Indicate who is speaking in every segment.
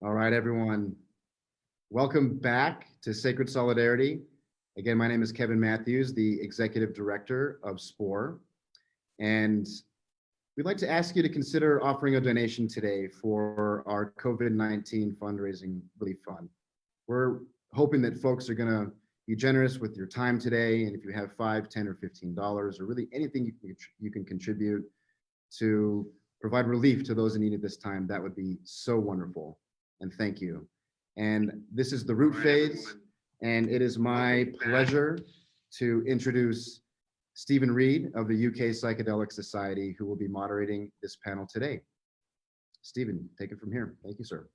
Speaker 1: All right, everyone. Welcome back to Sacred Solidarity. Again, my name is Kevin Matthews, the Executive Director of SPORE. And we'd like to ask you to consider offering a donation today for our COVID-19 fundraising relief fund. We're hoping that folks are going to be generous with your time today. And if you have $5, $10, or $15, or really anything you can contribute to provide relief to those in need at this time, that would be so wonderful. And thank you. And this is the root phase, and it is my pleasure to introduce Stephen Reed of the UK Psychedelic Society, who will be moderating this panel today. Stephen, take it from here. Thank you, sir.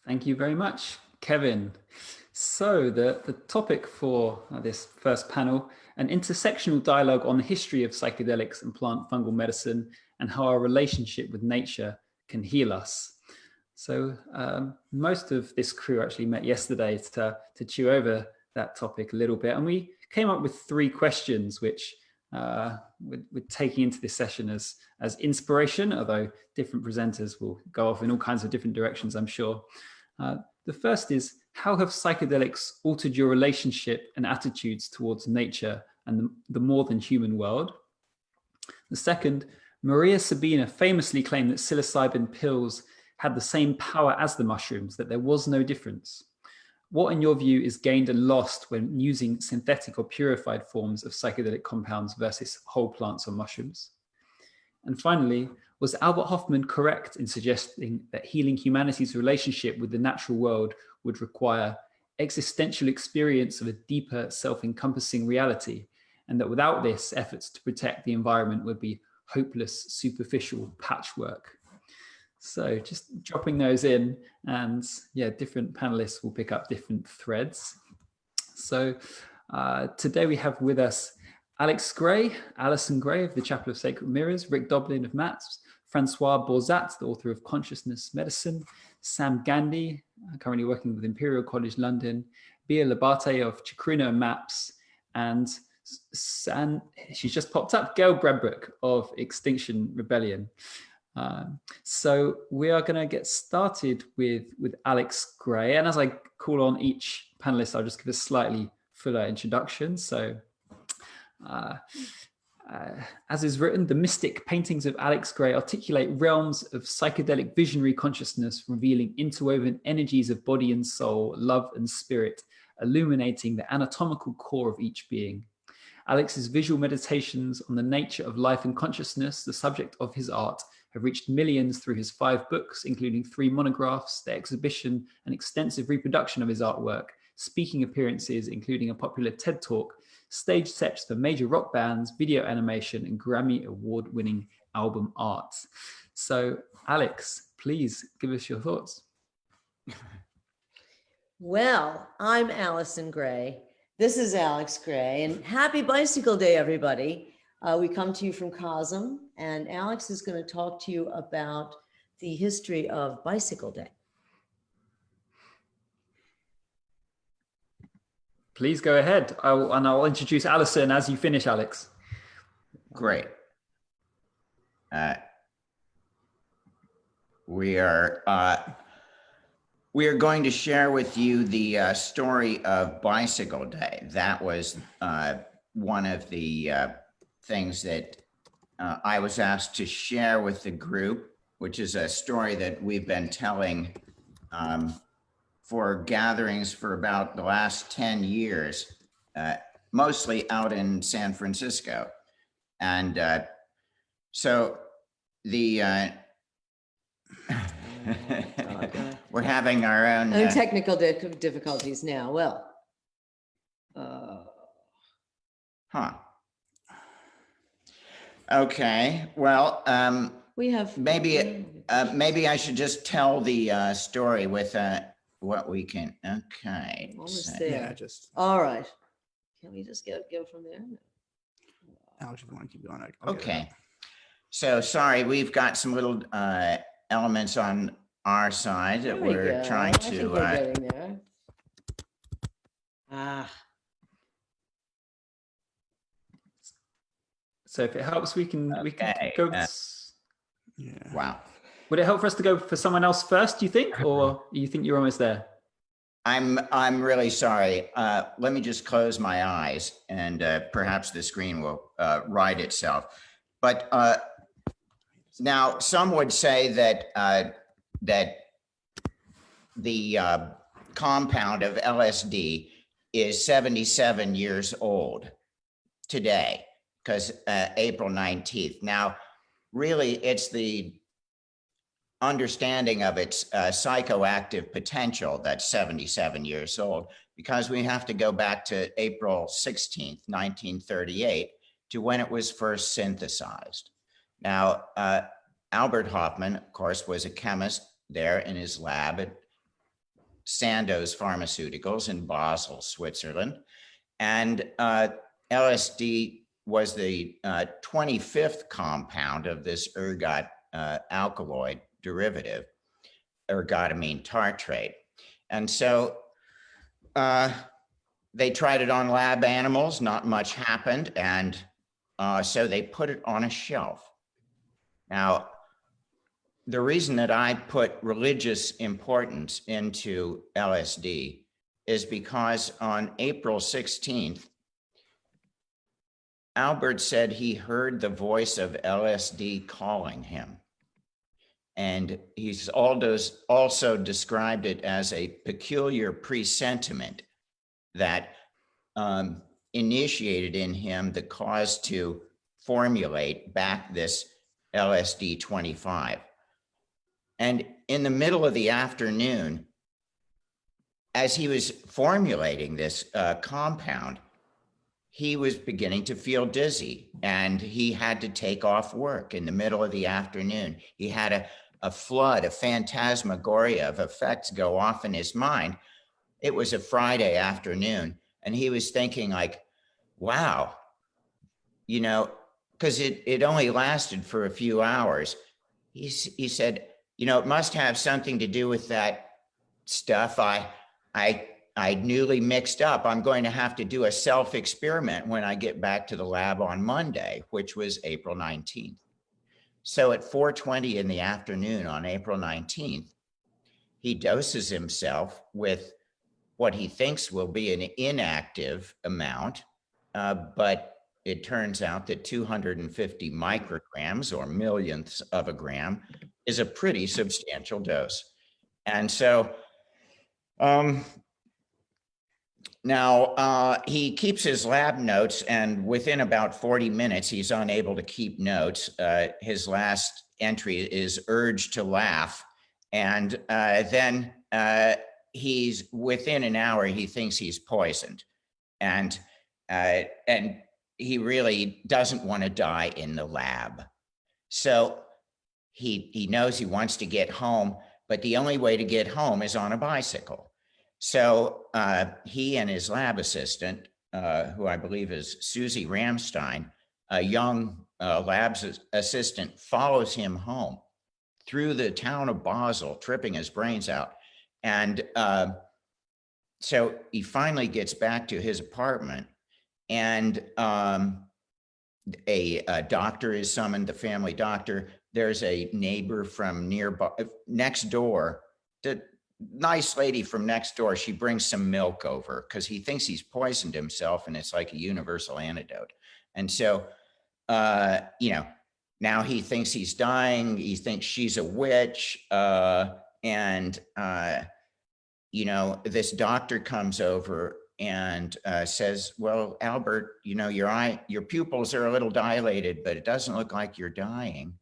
Speaker 2: Thank you very much, Kevin. So the topic for this first panel, an intersectional dialogue on the history of psychedelics and plant fungal medicine and how our relationship with nature can heal us. So most of this crew actually met yesterday to chew over that topic a little bit. And we came up with 3 questions, which we're taking into this session as inspiration, although different presenters will go off in all kinds of different directions, I'm sure. The first is, how have psychedelics altered your relationship and attitudes towards nature and the more than human world? The second, Maria Sabina famously claimed that psilocybin pills had the same power as the mushrooms, that there was no difference. What, in your view, is gained and lost when using synthetic or purified forms of psychedelic compounds versus whole plants or mushrooms? And finally, was Albert Hofmann correct in suggesting that healing humanity's relationship with the natural world would require existential experience of a deeper self-encompassing reality, and that without this, efforts to protect the environment would be hopeless, superficial patchwork? So just dropping those in, and yeah, different panelists will pick up different threads. So today we have with us Alex Gray, Alison Gray of the Chapel of Sacred Mirrors, Rick Doblin of MAPS, Francois Borzat, the author of Consciousness Medicine, Sam Gandhi, currently working with Imperial College London, Bia Labate of Chacruna and MAPS, and she's just popped up, Gail Bradbrook of Extinction Rebellion. So we are going to get started with Alex Gray, and as I call on each panelist, I'll just give a slightly fuller introduction. So as is written, the mystic paintings of Alex Gray articulate realms of psychedelic visionary consciousness, revealing interwoven energies of body and soul, love and spirit, illuminating the anatomical core of each being. Alex's visual meditations on the nature of life and consciousness, the subject of his art, have reached millions through his 5 books, including 3 monographs, the exhibition and extensive reproduction of his artwork, speaking appearances, including a popular TED Talk, stage sets for major rock bands, video animation, and Grammy award-winning album art. So, Alex, please give us your thoughts.
Speaker 3: Well, I'm Alison Gray. This is Alex Gray, and happy Bicycle Day, everybody. We come to you from COSM, and Alex is going to talk to you about the history of Bicycle Day.
Speaker 2: Please go ahead. I'll introduce Alison as you finish, Alex.
Speaker 4: Great. We are going to share with you the story of Bicycle Day. That was one of the things that I was asked to share with the group, which is a story that we've been telling for gatherings for about the last 10 years, mostly out in San Francisco. And so the we're having our own
Speaker 3: technical difficulties now. Well,
Speaker 4: Okay. Well,
Speaker 3: we have
Speaker 4: maybe I should just tell the story with what we can. Okay.
Speaker 3: Almost there.
Speaker 5: Yeah, just
Speaker 3: All right. Can we just go from there?
Speaker 5: Alex, if you want to keep going.
Speaker 4: Okay. So sorry, we've got some little elements on our side that we're trying to.
Speaker 3: I think we're getting there.
Speaker 2: So if it helps, we can go.
Speaker 4: Yeah. Wow.
Speaker 2: Would it help for us to go for someone else first, do you think? Or you think you're almost there?
Speaker 4: I'm really sorry. Let me just close my eyes, and perhaps the screen will right itself. But now, some would say that that the compound of LSD is 77 years old today, because April 19th. Now, really, it's the understanding of its psychoactive potential that's 77 years old, because we have to go back to April 16th, 1938, to when it was first synthesized. Now, Albert Hofmann, of course, was a chemist there in his lab at Sandoz Pharmaceuticals in Basel, Switzerland. And LSD was the 25th compound of this ergot alkaloid derivative, ergotamine tartrate. And so they tried it on lab animals, not much happened. And so they put it on a shelf. Now, the reason that I put religious importance into LSD is because on April 16th, Albert said he heard the voice of LSD calling him. And he's also described it as a peculiar presentiment that initiated in him the cause to formulate back this LSD 25. And in the middle of the afternoon, as he was formulating this compound, he was beginning to feel dizzy, and he had to take off work in the middle of the afternoon. He had a flood, a phantasmagoria of effects go off in his mind. It was a Friday afternoon, and he was thinking like, wow, you know, because it only lasted for a few hours. He said, you know, it must have something to do with that stuff I newly mixed up. I'm going to have to do a self-experiment when I get back to the lab on Monday, which was April 19th. So at 4:20 in the afternoon on April 19th, he doses himself with what he thinks will be an inactive amount, but it turns out that 250 micrograms, or millionths of a gram, is a pretty substantial dose. And so now he keeps his lab notes, and within about 40 minutes, he's unable to keep notes. His last entry is urged to laugh. And then he's within an hour, he thinks he's poisoned. And he really doesn't want to die in the lab. So he knows he wants to get home, but the only way to get home is on a bicycle. So he and his lab assistant, who I believe is Susie Ramstein, a young lab assistant, follows him home through the town of Basel, tripping his brains out. And so he finally gets back to his apartment, and a doctor is summoned, the family doctor. There's a neighbor from nearby, next door, the nice lady from next door. She brings some milk over because he thinks he's poisoned himself, and it's like a universal antidote. And so, you know, now he thinks he's dying. He thinks she's a witch. And you know, this doctor comes over and says, well, Albert, you know, your pupils are a little dilated, but it doesn't look like you're dying.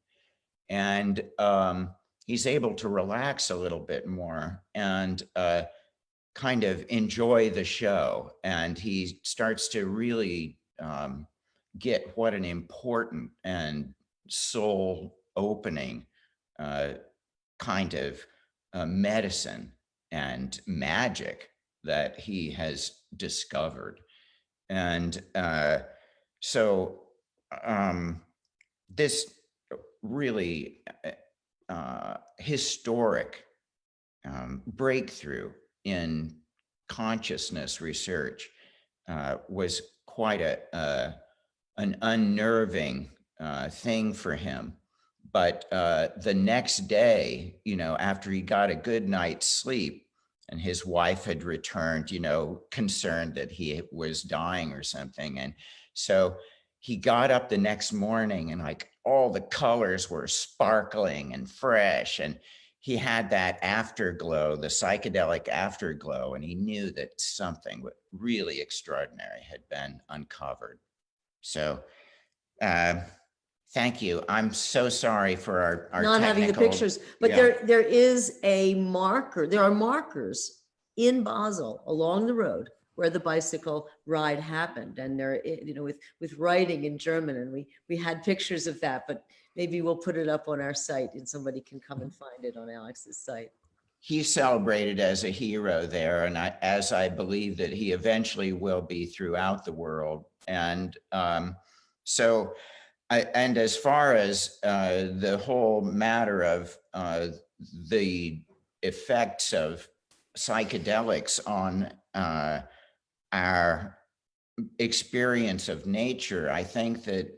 Speaker 4: And he's able to relax a little bit more and kind of enjoy the show. And he starts to really get what an important and soul opening kind of medicine and magic that he has discovered. And so this really historic breakthrough in consciousness research was quite an unnerving thing for him. But the next day, after he got a good night's sleep and his wife had returned, concerned that he was dying or something. And so he got up the next morning and like all the colors were sparkling and fresh. And he had that afterglow, the psychedelic afterglow, and he knew that something really extraordinary had been uncovered. So, thank you. I'm so sorry for our
Speaker 3: Not having the
Speaker 4: technical-
Speaker 3: pictures, but
Speaker 4: Yeah.
Speaker 3: there is a marker. There are markers in Basel along the road where the bicycle ride happened, and they're with writing in German, and we had pictures of that. But maybe we'll put it up on our site, and somebody can come and find it on Alex's site.
Speaker 4: He's celebrated as a hero there, and as I believe that he eventually will be throughout the world. And so. And as far as the whole matter of the effects of psychedelics on our experience of nature, I think that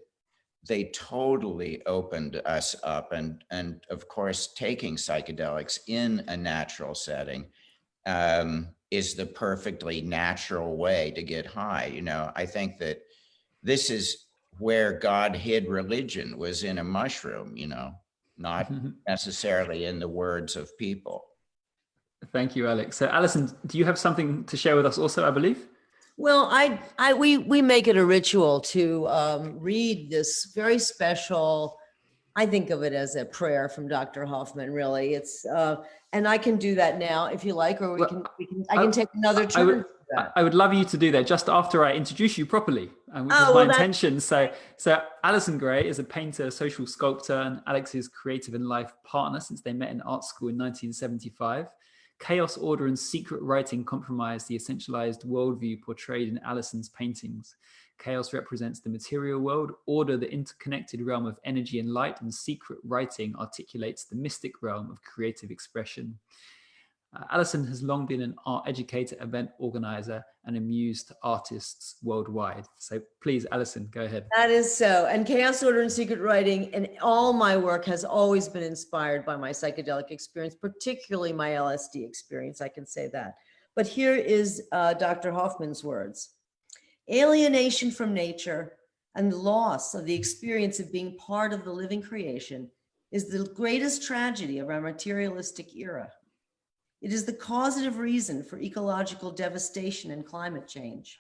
Speaker 4: they totally opened us up. And of course, taking psychedelics in a natural setting is the perfectly natural way to get high. I think that this is where God hid religion, was in a mushroom, not necessarily in the words of people.
Speaker 2: Thank you, Alex. So Alison, do you have something to share with us also, I believe?
Speaker 3: Well, we make it a ritual to read this very special. I think of it as a prayer from Dr. Hoffman. Really, it's and I can do that now if you like, or I can take another turn.
Speaker 2: I would love you to do that just after I introduce you properly, which is my intention. So Alison Gray is a painter, social sculptor, and Alex's creative in life partner since they met in art school in 1975. Chaos, order, and secret writing compromise the essentialized worldview portrayed in Alison's paintings. Chaos represents the material world, order the interconnected realm of energy and light, and secret writing articulates the mystic realm of creative expression. Alison has long been an art educator, event organizer, and amused artists worldwide. So please, Alison, go ahead.
Speaker 3: That is so. And Chaos, Order, and Secret Writing, and all my work has always been inspired by my psychedelic experience, particularly my LSD experience, I can say that. But here is Dr. Hoffman's words. Alienation from nature and the loss of the experience of being part of the living creation is the greatest tragedy of our materialistic era. It is the causative reason for ecological devastation and climate change.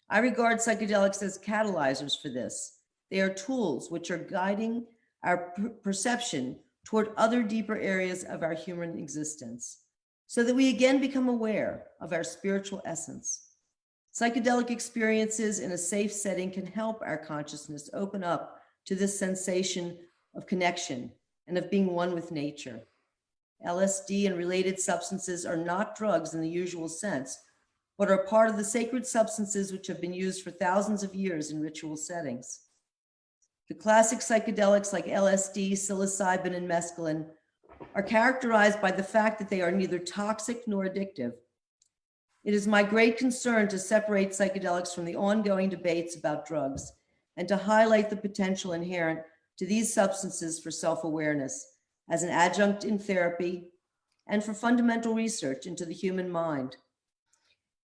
Speaker 3: I regard psychedelics as catalyzers for this. They are tools which are guiding our perception toward other deeper areas of our human existence, so that we again become aware of our spiritual essence. Psychedelic experiences in a safe setting can help our consciousness open up to this sensation of connection and of being one with nature. LSD and related substances are not drugs in the usual sense, but are part of the sacred substances which have been used for thousands of years in ritual settings. The classic psychedelics like LSD, psilocybin, and mescaline are characterized by the fact that they are neither toxic nor addictive. It is my great concern to separate psychedelics from the ongoing debates about drugs and to highlight the potential inherent to these substances for self-awareness as an adjunct in therapy and for fundamental research into the human mind.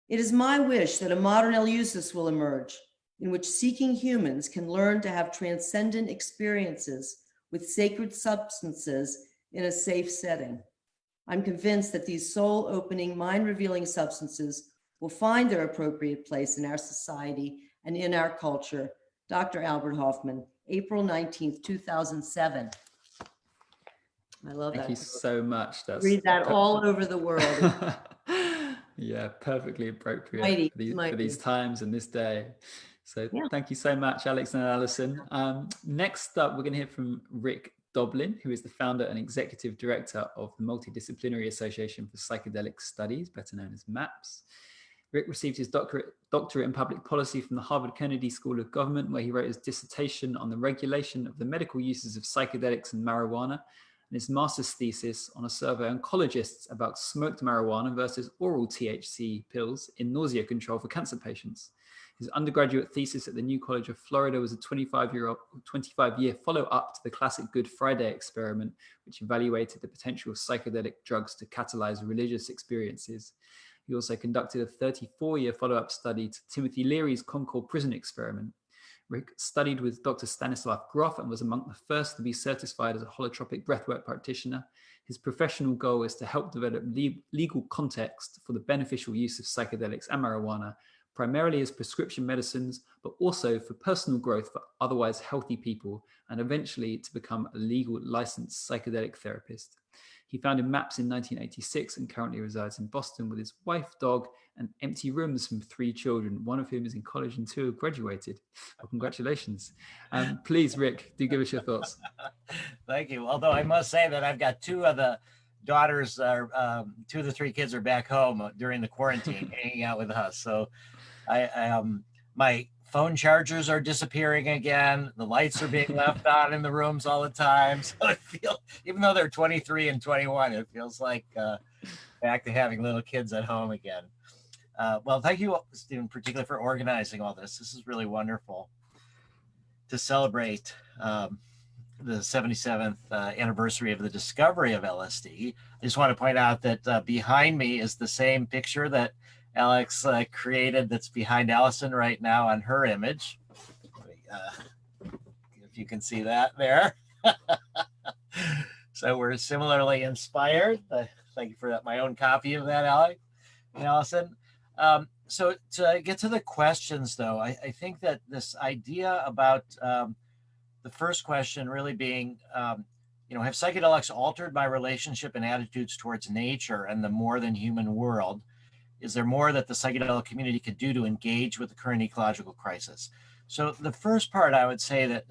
Speaker 3: It is my wish that a modern Eleusis will emerge in which seeking humans can learn to have transcendent experiences with sacred substances in a safe setting. I'm convinced that these soul-opening, mind-revealing substances will find their appropriate place in our society and in our culture. Dr. Albert Hoffman, April 19th, 2007. I love that.
Speaker 2: Thank you so much.
Speaker 3: Read that all over the world.
Speaker 2: Yeah, perfectly appropriate for these times and this day. So Thank you so much, Alex and Alison. Next up, we're going to hear from Rick Doblin, who is the founder and executive director of the Multidisciplinary Association for Psychedelic Studies, better known as MAPS. Rick received his doctorate in public policy from the Harvard Kennedy School of Government, where he wrote his dissertation on the regulation of the medical uses of psychedelics and marijuana, and his master's thesis on a survey of oncologists about smoked marijuana versus oral THC pills in nausea control for cancer patients. His undergraduate thesis at the New College of Florida was a 25-year follow-up to the classic Good Friday experiment, which evaluated the potential of psychedelic drugs to catalyze religious experiences. He also conducted a 34-year follow-up study to Timothy Leary's Concord prison experiment. Rick studied with Dr. Stanislav Grof and was among the first to be certified as a holotropic breathwork practitioner. His professional goal is to help develop legal context for the beneficial use of psychedelics and marijuana, primarily as prescription medicines, but also for personal growth for otherwise healthy people, and eventually to become a legal licensed psychedelic therapist. He founded MAPS in 1986 and currently resides in Boston with his wife, dog, and empty rooms from 3 children, one of whom is in college and 2 have graduated. Well, congratulations. Please, Rick, do give us your thoughts.
Speaker 6: Thank you. Although I must say that I've got 2 of the daughters, 2 of the 3 kids are back home during the quarantine, hanging out with us. So my phone chargers are disappearing again. The lights are being left on in the rooms all the time. So I feel, even though they're 23 and 21, it feels like back to having little kids at home again. Well, thank you, Stephen, particularly for organizing all this. This is really wonderful to celebrate the 77th anniversary of the discovery of LSD. I just want to point out that behind me is the same picture that Alex created that's behind Allison right now on her image. If you can see that there. So we're similarly inspired. Thank you for that, my own copy of that, Alex and Allison. So to get to the questions, though, I think that this idea about the first question really being, have psychedelics altered my relationship and attitudes towards nature and the more than human world? Is there more that the psychedelic community could do to engage with the current ecological crisis? So the first part, I would say that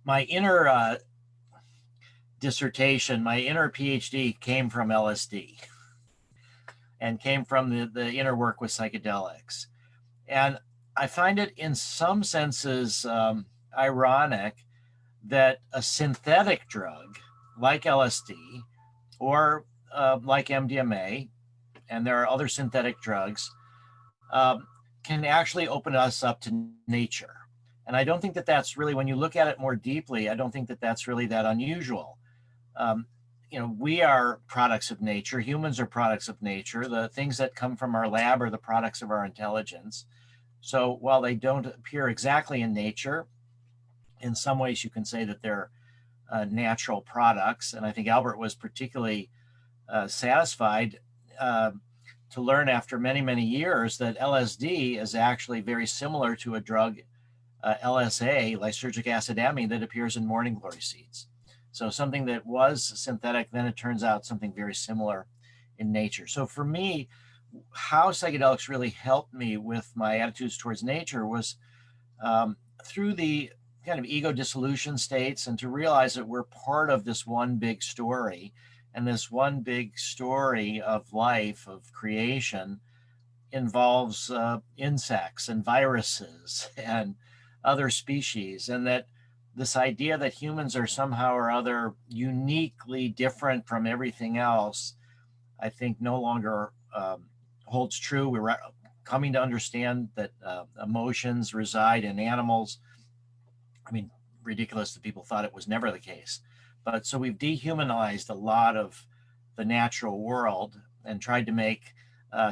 Speaker 6: my inner dissertation, my inner PhD came from LSD and came from the inner work with psychedelics. And I find it in some senses ironic that a synthetic drug like LSD or like MDMA, and there are other synthetic drugs, can actually open us up to nature. And I don't think that that's really, when you look at it more deeply, I don't think that that's really that unusual. We are products of nature. Humans are products of nature. The things that come from our lab are the products of our intelligence. So while they don't appear exactly in nature, in some ways you can say that they're natural products. And I think Albert was particularly satisfied to learn after many, many years that LSD is actually very similar to a drug, LSA, lysergic acid amine, that appears in morning glory seeds. So something that was synthetic, then it turns out something very similar in nature. So for me, how psychedelics really helped me with my attitudes towards nature was through the kind of ego dissolution states, and to realize that we're part of this one big story. And this one big story of life, of creation, involves insects and viruses and other species. And that this idea that humans are somehow or other uniquely different from everything else, I think no longer holds true. We're coming to understand that emotions reside in animals. I mean, ridiculous that people thought it was never the case. But so we've dehumanized a lot of the natural world and tried to make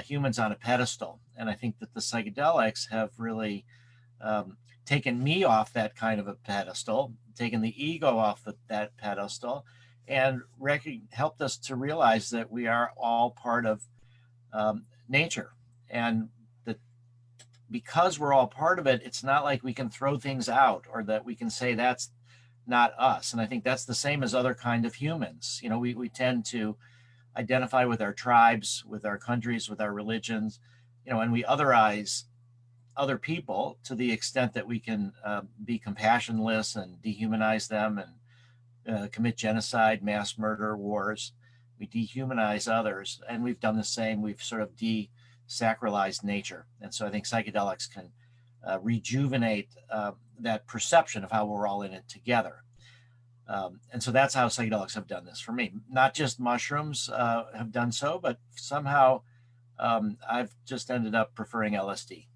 Speaker 6: humans on a pedestal. And I think that the psychedelics have really taken me off that kind of a pedestal, taken the ego off that pedestal, and helped us to realize that we are all part of nature. And that because we're all part of it, it's not like we can throw things out or that we can say that's not us. And I think that's the same as other kind of humans. We tend to identify with our tribes, with our countries, with our religions, and we otherize other people to the extent that we can be compassionless and dehumanize them and commit genocide, mass murder, wars. We dehumanize others, and we've done the same. We've sort of desacralized nature. And so I think psychedelics can rejuvenate that perception of how we're all in it together. And so that's how psychedelics have done this for me. Not just mushrooms have done so, but somehow I've just ended up preferring LSD.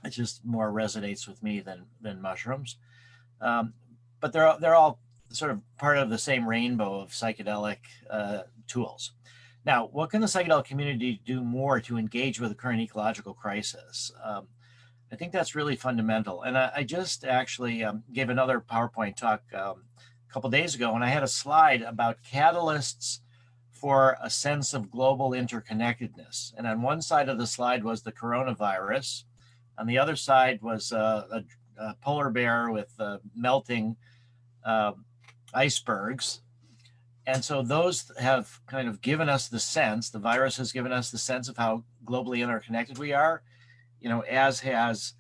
Speaker 6: It just more resonates with me than mushrooms. But they're all sort of part of the same rainbow of psychedelic tools. Now, what can the psychedelic community do more to engage with the current ecological crisis? I think that's really fundamental. And I just actually gave another PowerPoint talk a couple days ago, and I had a slide about catalysts for a sense of global interconnectedness. And on one side of the slide was the coronavirus. On the other side was a polar bear with melting icebergs. And so those have kind of given us the sense, the virus has given us the sense of how globally interconnected we are, as has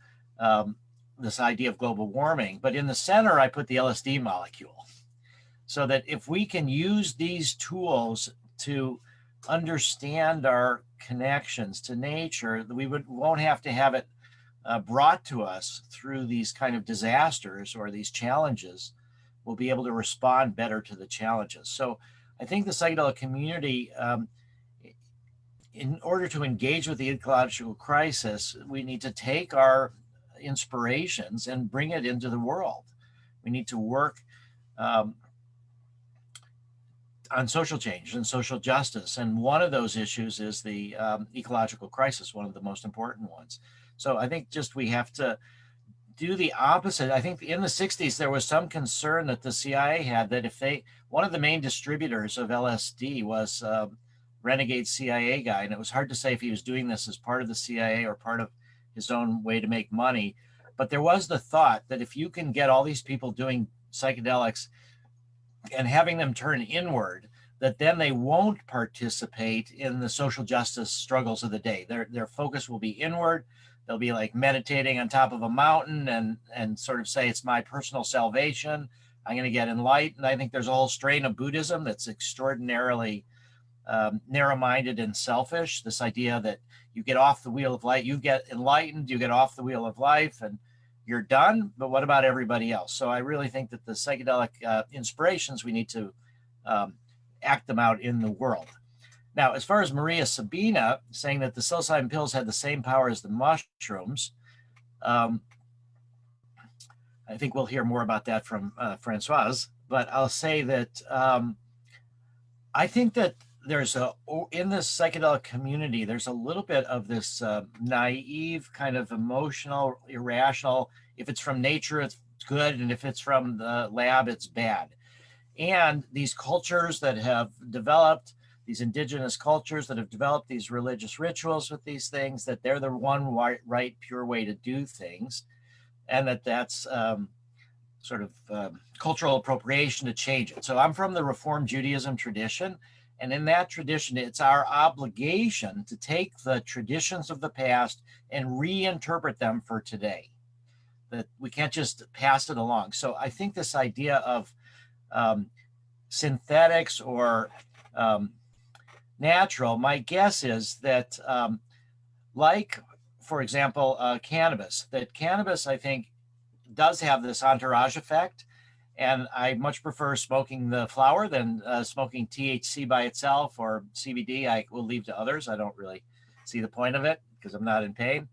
Speaker 6: this idea of global warming. But in the center, I put the LSD molecule, so that if we can use these tools to understand our connections to nature, we won't have to have it brought to us through these kind of disasters or these challenges. We'll be able to respond better to the challenges. So I think the psychedelic community, in order to engage with the ecological crisis, we need to take our inspirations and bring it into the world. We need to work on social change and social justice. And one of those issues is the ecological crisis, one of the most important ones. So I think just we have to do the opposite. I think in the 60s, there was some concern that the CIA had that if one of the main distributors of LSD was renegade CIA guy, and it was hard to say if he was doing this as part of the CIA or part of his own way to make money. But there was the thought that if you can get all these people doing psychedelics and having them turn inward, that then they won't participate in the social justice struggles of the day. Their focus will be inward. They'll be like meditating on top of a mountain and sort of say, it's my personal salvation. I'm going to get enlightened. I think there's a whole strain of Buddhism that's extraordinarily narrow-minded and selfish. This idea that you get off the wheel of life, you get enlightened, you get off the wheel of life, and you're done. But what about everybody else? So I really think that the psychedelic inspirations, we need to act them out in the world. Now, as far as Maria Sabina saying that the psilocybin pills had the same power as the mushrooms, I think we'll hear more about that from Francoise, but I'll say that I think that in this psychedelic community, there's a little bit of this naive kind of emotional, irrational, if it's from nature, it's good, and if it's from the lab, it's bad. And these cultures that have developed, these indigenous cultures that have developed these religious rituals with these things, that they're the one right, pure way to do things, and that's sort of cultural appropriation to change it. So I'm from the Reform Judaism tradition, and in that tradition, it's our obligation to take the traditions of the past and reinterpret them for today. That we can't just pass it along. So I think this idea of synthetics or natural, my guess is that like, for example, cannabis, I think does have this entourage effect. And I much prefer smoking the flower than smoking THC by itself or CBD. I will leave to others. I don't really see the point of it because I'm not in pain.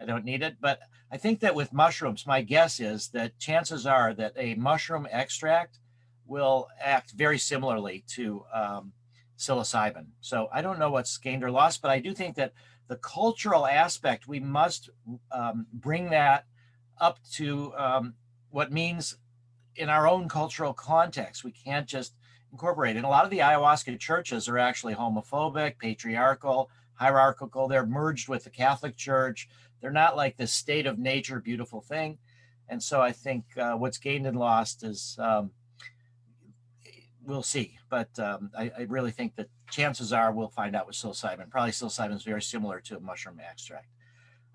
Speaker 6: I don't need it. But I think that with mushrooms, my guess is that chances are that a mushroom extract will act very similarly to psilocybin. So I don't know what's gained or lost, but I do think that the cultural aspect, we must bring that up to what means in our own cultural context. We can't just incorporate it. And a lot of the ayahuasca churches are actually homophobic, patriarchal, hierarchical. They're merged with the Catholic Church. They're not like this state of nature, beautiful thing. And so I think what's gained and lost is, we'll see. But I really think that chances are we'll find out with psilocybin. Probably psilocybin is very similar to a mushroom extract.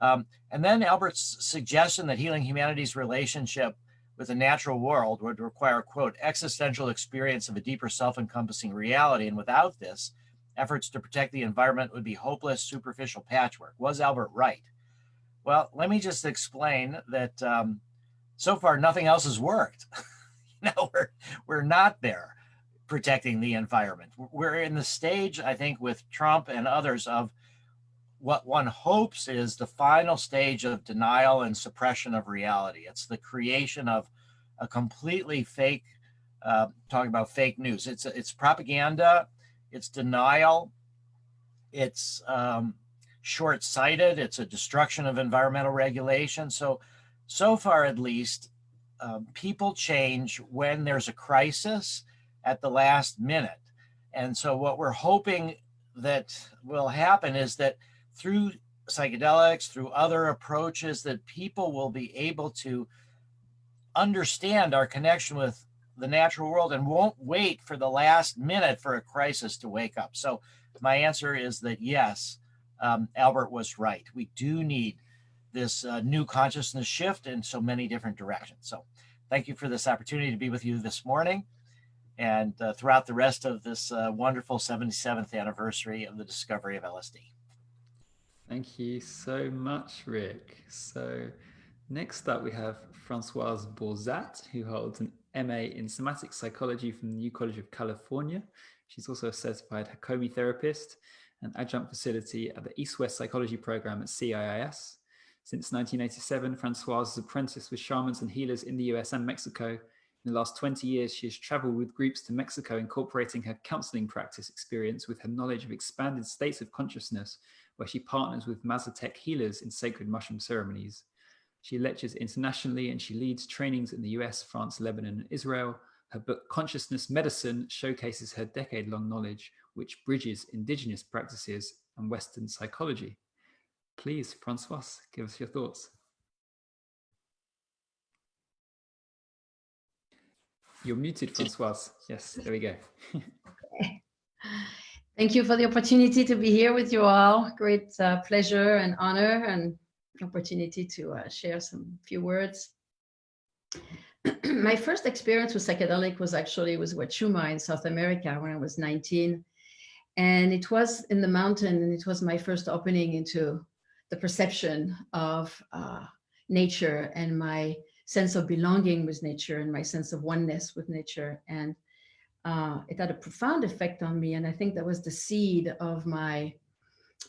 Speaker 6: And then Albert's suggestion that healing humanity's relationship with the natural world would require, quote, existential experience of a deeper self-encompassing reality. And without this, efforts to protect the environment would be hopeless, superficial patchwork. Was Albert right? Well, let me just explain that so far, nothing else has worked. We're not there protecting the environment. We're in the stage, I think, with Trump and others of what one hopes is the final stage of denial and suppression of reality. It's the creation of a completely fake, talking about fake news. It's propaganda, it's denial, it's short-sighted, it's a destruction of environmental regulation. So far at least, people change when there's a crisis at the last minute. And so what we're hoping that will happen is that through psychedelics, through other approaches, that people will be able to understand our connection with the natural world and won't wait for the last minute for a crisis to wake up. So my answer is that yes, Albert was right. We do need this new consciousness shift in so many different directions. So thank you for this opportunity to be with you this morning and throughout the rest of this wonderful 77th anniversary of the discovery of LSD.
Speaker 2: Thank you so much, Rick. So next up, we have Françoise Borzat, who holds an MA in somatic psychology from the New College of California. She's also a certified Hakomi therapist and adjunct facility at the East-West Psychology Program at CIIS. Since 1987, Françoise has apprenticed with shamans and healers in the US and Mexico. In the last 20 years, she has traveled with groups to Mexico, incorporating her counseling practice experience with her knowledge of expanded states of consciousness, where she partners with Mazatec healers in sacred mushroom ceremonies. She lectures internationally and she leads trainings in the US, France, Lebanon, and Israel. Her book, Consciousness Medicine, showcases her decade-long knowledge, which bridges indigenous practices and Western psychology. Please, Françoise, give us your thoughts. You're muted, Françoise. Yes, there we go.
Speaker 7: Thank you for the opportunity to be here with you all. Great pleasure and honor and opportunity to share some few words. My first experience with psychedelic was with Chacruna in South America when I was 19. And it was in the mountain, and it was my first opening into the perception of nature and my sense of belonging with nature and my sense of oneness with nature. And it had a profound effect on me. And I think that was the seed of my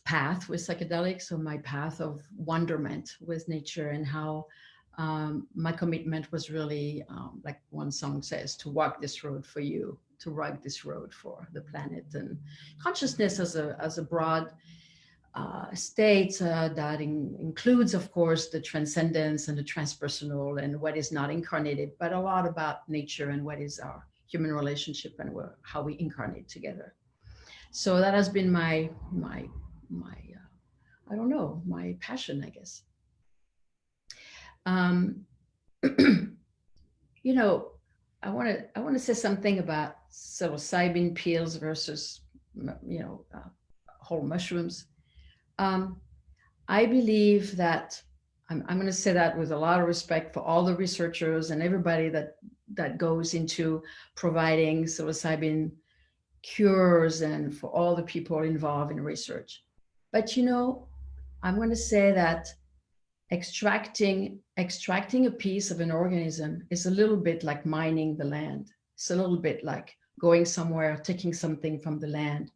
Speaker 7: path with psychedelics, or my path of wonderment with nature, and how my commitment was really, like one song says, to walk this road for you, to walk this road for the planet. And consciousness as a broad state that includes, of course, the transcendence and the transpersonal and what is not incarnated, but a lot about nature and what is our human relationship and how we incarnate together. So that has been my I don't know, my passion, I guess. You know, I want to say something about psilocybin pills versus, whole mushrooms. I believe that I'm going to say that with a lot of respect for all the researchers and everybody that goes into providing psilocybin cures and for all the people involved in research. But I'm going to say that extracting a piece of an organism is a little bit like mining the land. It's a little bit like going somewhere, taking something from the land,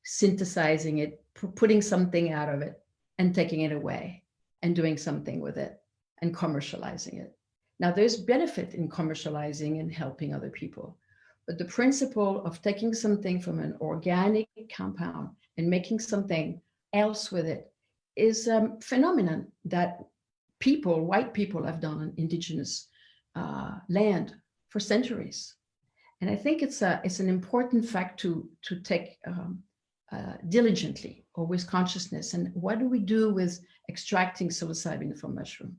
Speaker 7: synthesizing it, putting something out of it, and taking it away and doing something with it and commercializing it. Now, there's benefit in commercializing and helping other people, but the principle of taking something from an organic compound and making something else with it is a phenomenon that white people have done on indigenous land for centuries. And I think it's an important fact to take diligently, or with consciousness. And what do we do with extracting psilocybin from mushroom?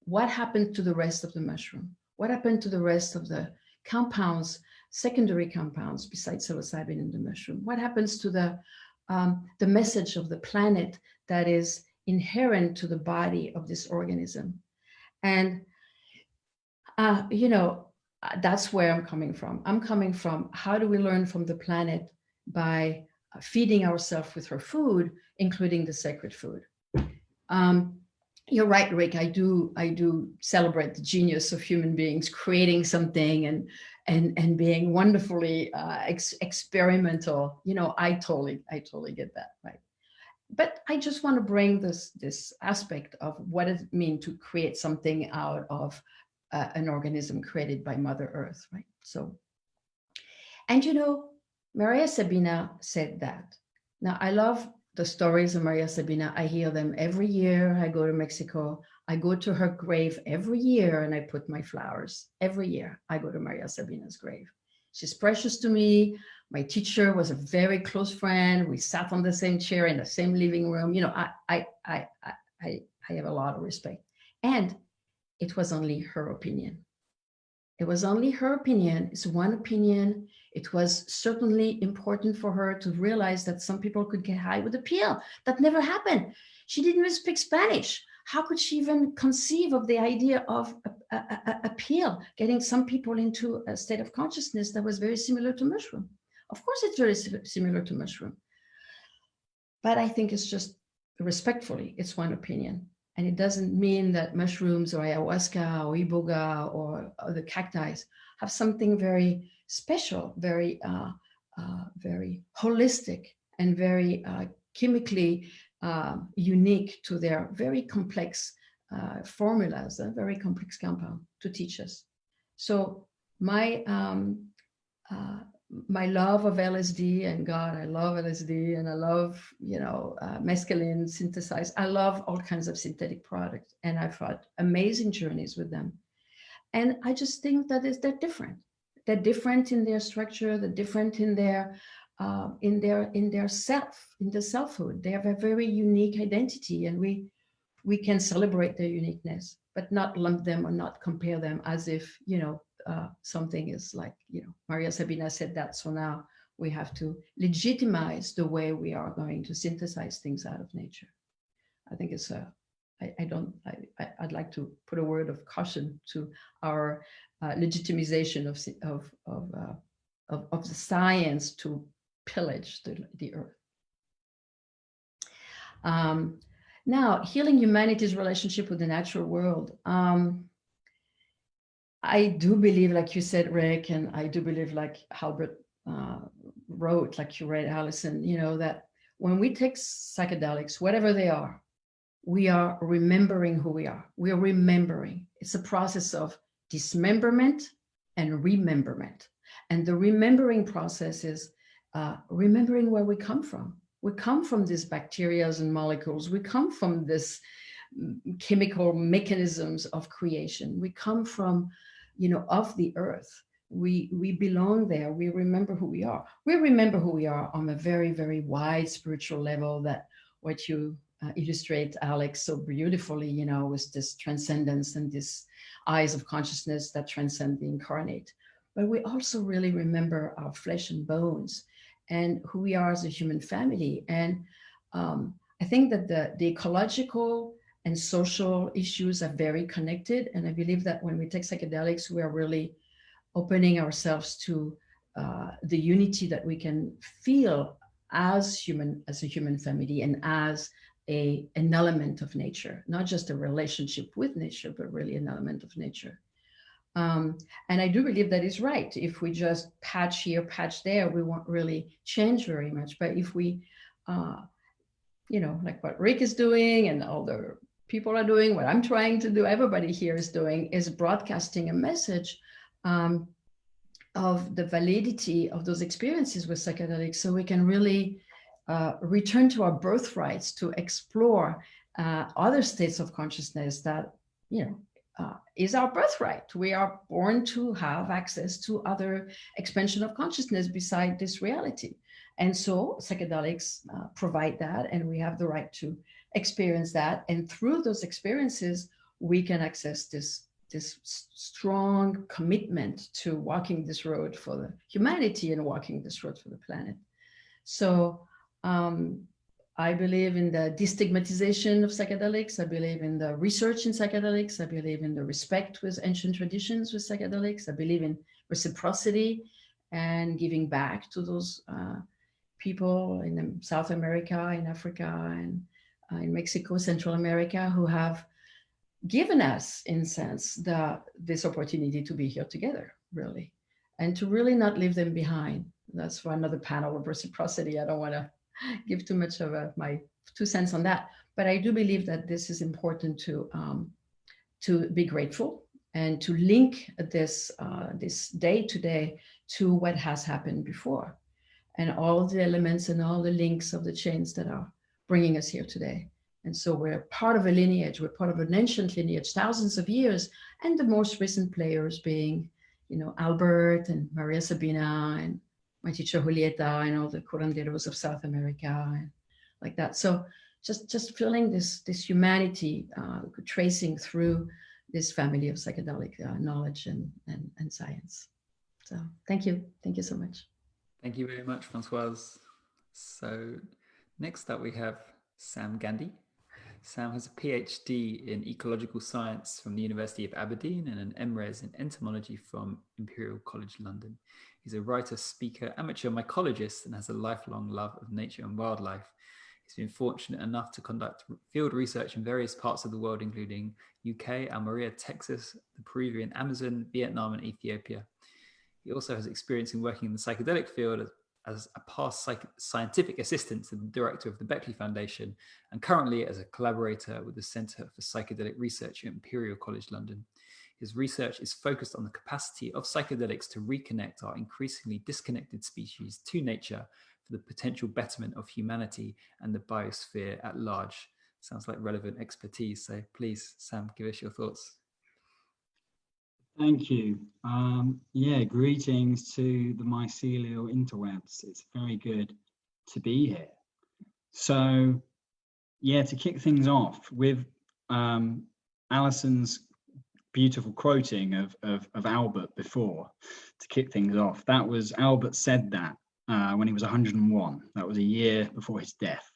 Speaker 7: What happened to the rest of the mushroom? What happened to the rest of the compounds, secondary compounds besides psilocybin in the mushroom? What happens to the message of the planet that is inherent to the body of this organism? And that's where I'm coming from. I'm coming from, how do we learn from the planet? By feeding ourselves with her food, including the sacred food. You're right, Rick. I do celebrate the genius of human beings creating something and being wonderfully experimental. I totally get that, right? but I just want to bring this aspect of what does it mean to create something out of an organism created by Mother Earth, right? So, and Maria Sabina said that. Now, I love the stories of Maria Sabina. I hear them every year. I go to Mexico. I go to her grave every year and I put my flowers. Every year I go to Maria Sabina's grave. She's precious to me. My teacher was a very close friend. We sat on the same chair in the same living room. I have a lot of respect. And it was only her opinion. It was only her opinion. It's one opinion. It was certainly important for her to realize that some people could get high with a pill. That never happened. She didn't even speak Spanish. How could she even conceive of the idea of a pill getting some people into a state of consciousness that was very similar to mushroom? Of course, it's very similar to mushroom. But I think it's just respectfully, it's one opinion. And it doesn't mean that mushrooms or ayahuasca or iboga or the cacti have something very special, very, very holistic and very chemically unique to their very complex formulas, a very complex compound to teach us. So my love of LSD, and God, I love LSD, and I love, mescaline synthesized. I love all kinds of synthetic products, and I've had amazing journeys with them. And I just think that they're different. They're different in their structure. They're different in their selfhood. They have a very unique identity, and we can celebrate their uniqueness, but not lump them or not compare them as if something is like, Maria Sabina said that. So now we have to legitimize the way we are going to synthesize things out of nature. I think it's I'd like to put a word of caution to our legitimization of the science to pillage the earth. Now, healing humanity's relationship with the natural world. I do believe, like you said, Rick, and I do believe, like Albert wrote, like you read, Allison, that when we take psychedelics, whatever they are, we are remembering who we are. We are remembering. It's a process of dismemberment and rememberment. And the remembering process is remembering where we come from. We come from these bacteria and molecules. We come from this chemical mechanisms of creation. We come from, of the earth. We belong there. We remember who we are. We remember who we are on a very, very wide spiritual level, that what you illustrate, Alex, so beautifully, with this transcendence and this eyes of consciousness that transcend the incarnate. But we also really remember our flesh and bones and who we are as a human family. And I think that the ecological and social issues are very connected. And I believe that when we take psychedelics, we are really opening ourselves to the unity that we can feel as a human family, and as an element of nature, not just a relationship with nature, but really an element of nature. And I do believe that is right. If we just patch here, patch there, we won't really change very much. But if we, like what Rick is doing and all the people are doing, what I'm trying to do, everybody here is doing, is broadcasting a message of the validity of those experiences with psychedelics, so we can really return to our birthrights, to explore other states of consciousness that, is our birthright. We are born to have access to other expansion of consciousness beside this reality. And so psychedelics provide that, and we have the right to experience that. And through those experiences, we can access this strong commitment to walking this road for the humanity and walking this road for the planet. So I believe in the destigmatization of psychedelics. I believe in the research in psychedelics. I believe in the respect with ancient traditions with psychedelics. I believe in reciprocity and giving back to those people in South America, in Africa, and in Mexico, Central America, who have given us, in a sense, this opportunity to be here together, really, and to really not leave them behind. That's for another panel of reciprocity. I don't want to give too much of my 2 cents on that. But I do believe that this is important to be grateful and to link this this day today to what has happened before, and all the elements and all the links of the chains that are bringing us here today. And so we're part of a lineage, we're part of an ancient lineage, thousands of years, and the most recent players being, you know, Albert and Maria Sabina and my teacher Julieta and all the curanderos of South America and like that. So just feeling this humanity tracing through this family of psychedelic knowledge and science. So thank you so much.
Speaker 2: Thank you very much, Françoise. So next up we have Sam Gandhi. Sam has a PhD in ecological science from the University of Aberdeen and an MRes in entomology from Imperial College London. He's a writer, speaker, amateur mycologist, and has a lifelong love of nature and wildlife. He's been fortunate enough to conduct field research in various parts of the world, including UK, Almeria, Texas, the Peruvian Amazon, Vietnam, and Ethiopia. He also has experience in working in the psychedelic field as a past scientific assistant to the director of the Beckley Foundation, and currently as a collaborator with the Centre for Psychedelic Research at Imperial College London. His research is focused on the capacity of psychedelics to reconnect our increasingly disconnected species to nature for the potential betterment of humanity and the biosphere at large. Sounds like relevant expertise. So please, Sam, give us your thoughts.
Speaker 8: Thank you. Yeah, greetings to the mycelial interwebs. It's very good to be here. So, yeah, to kick things off with Alison's beautiful quoting of Albert before, to kick things off. That was, Albert said that when he was 101. That was a year before his death.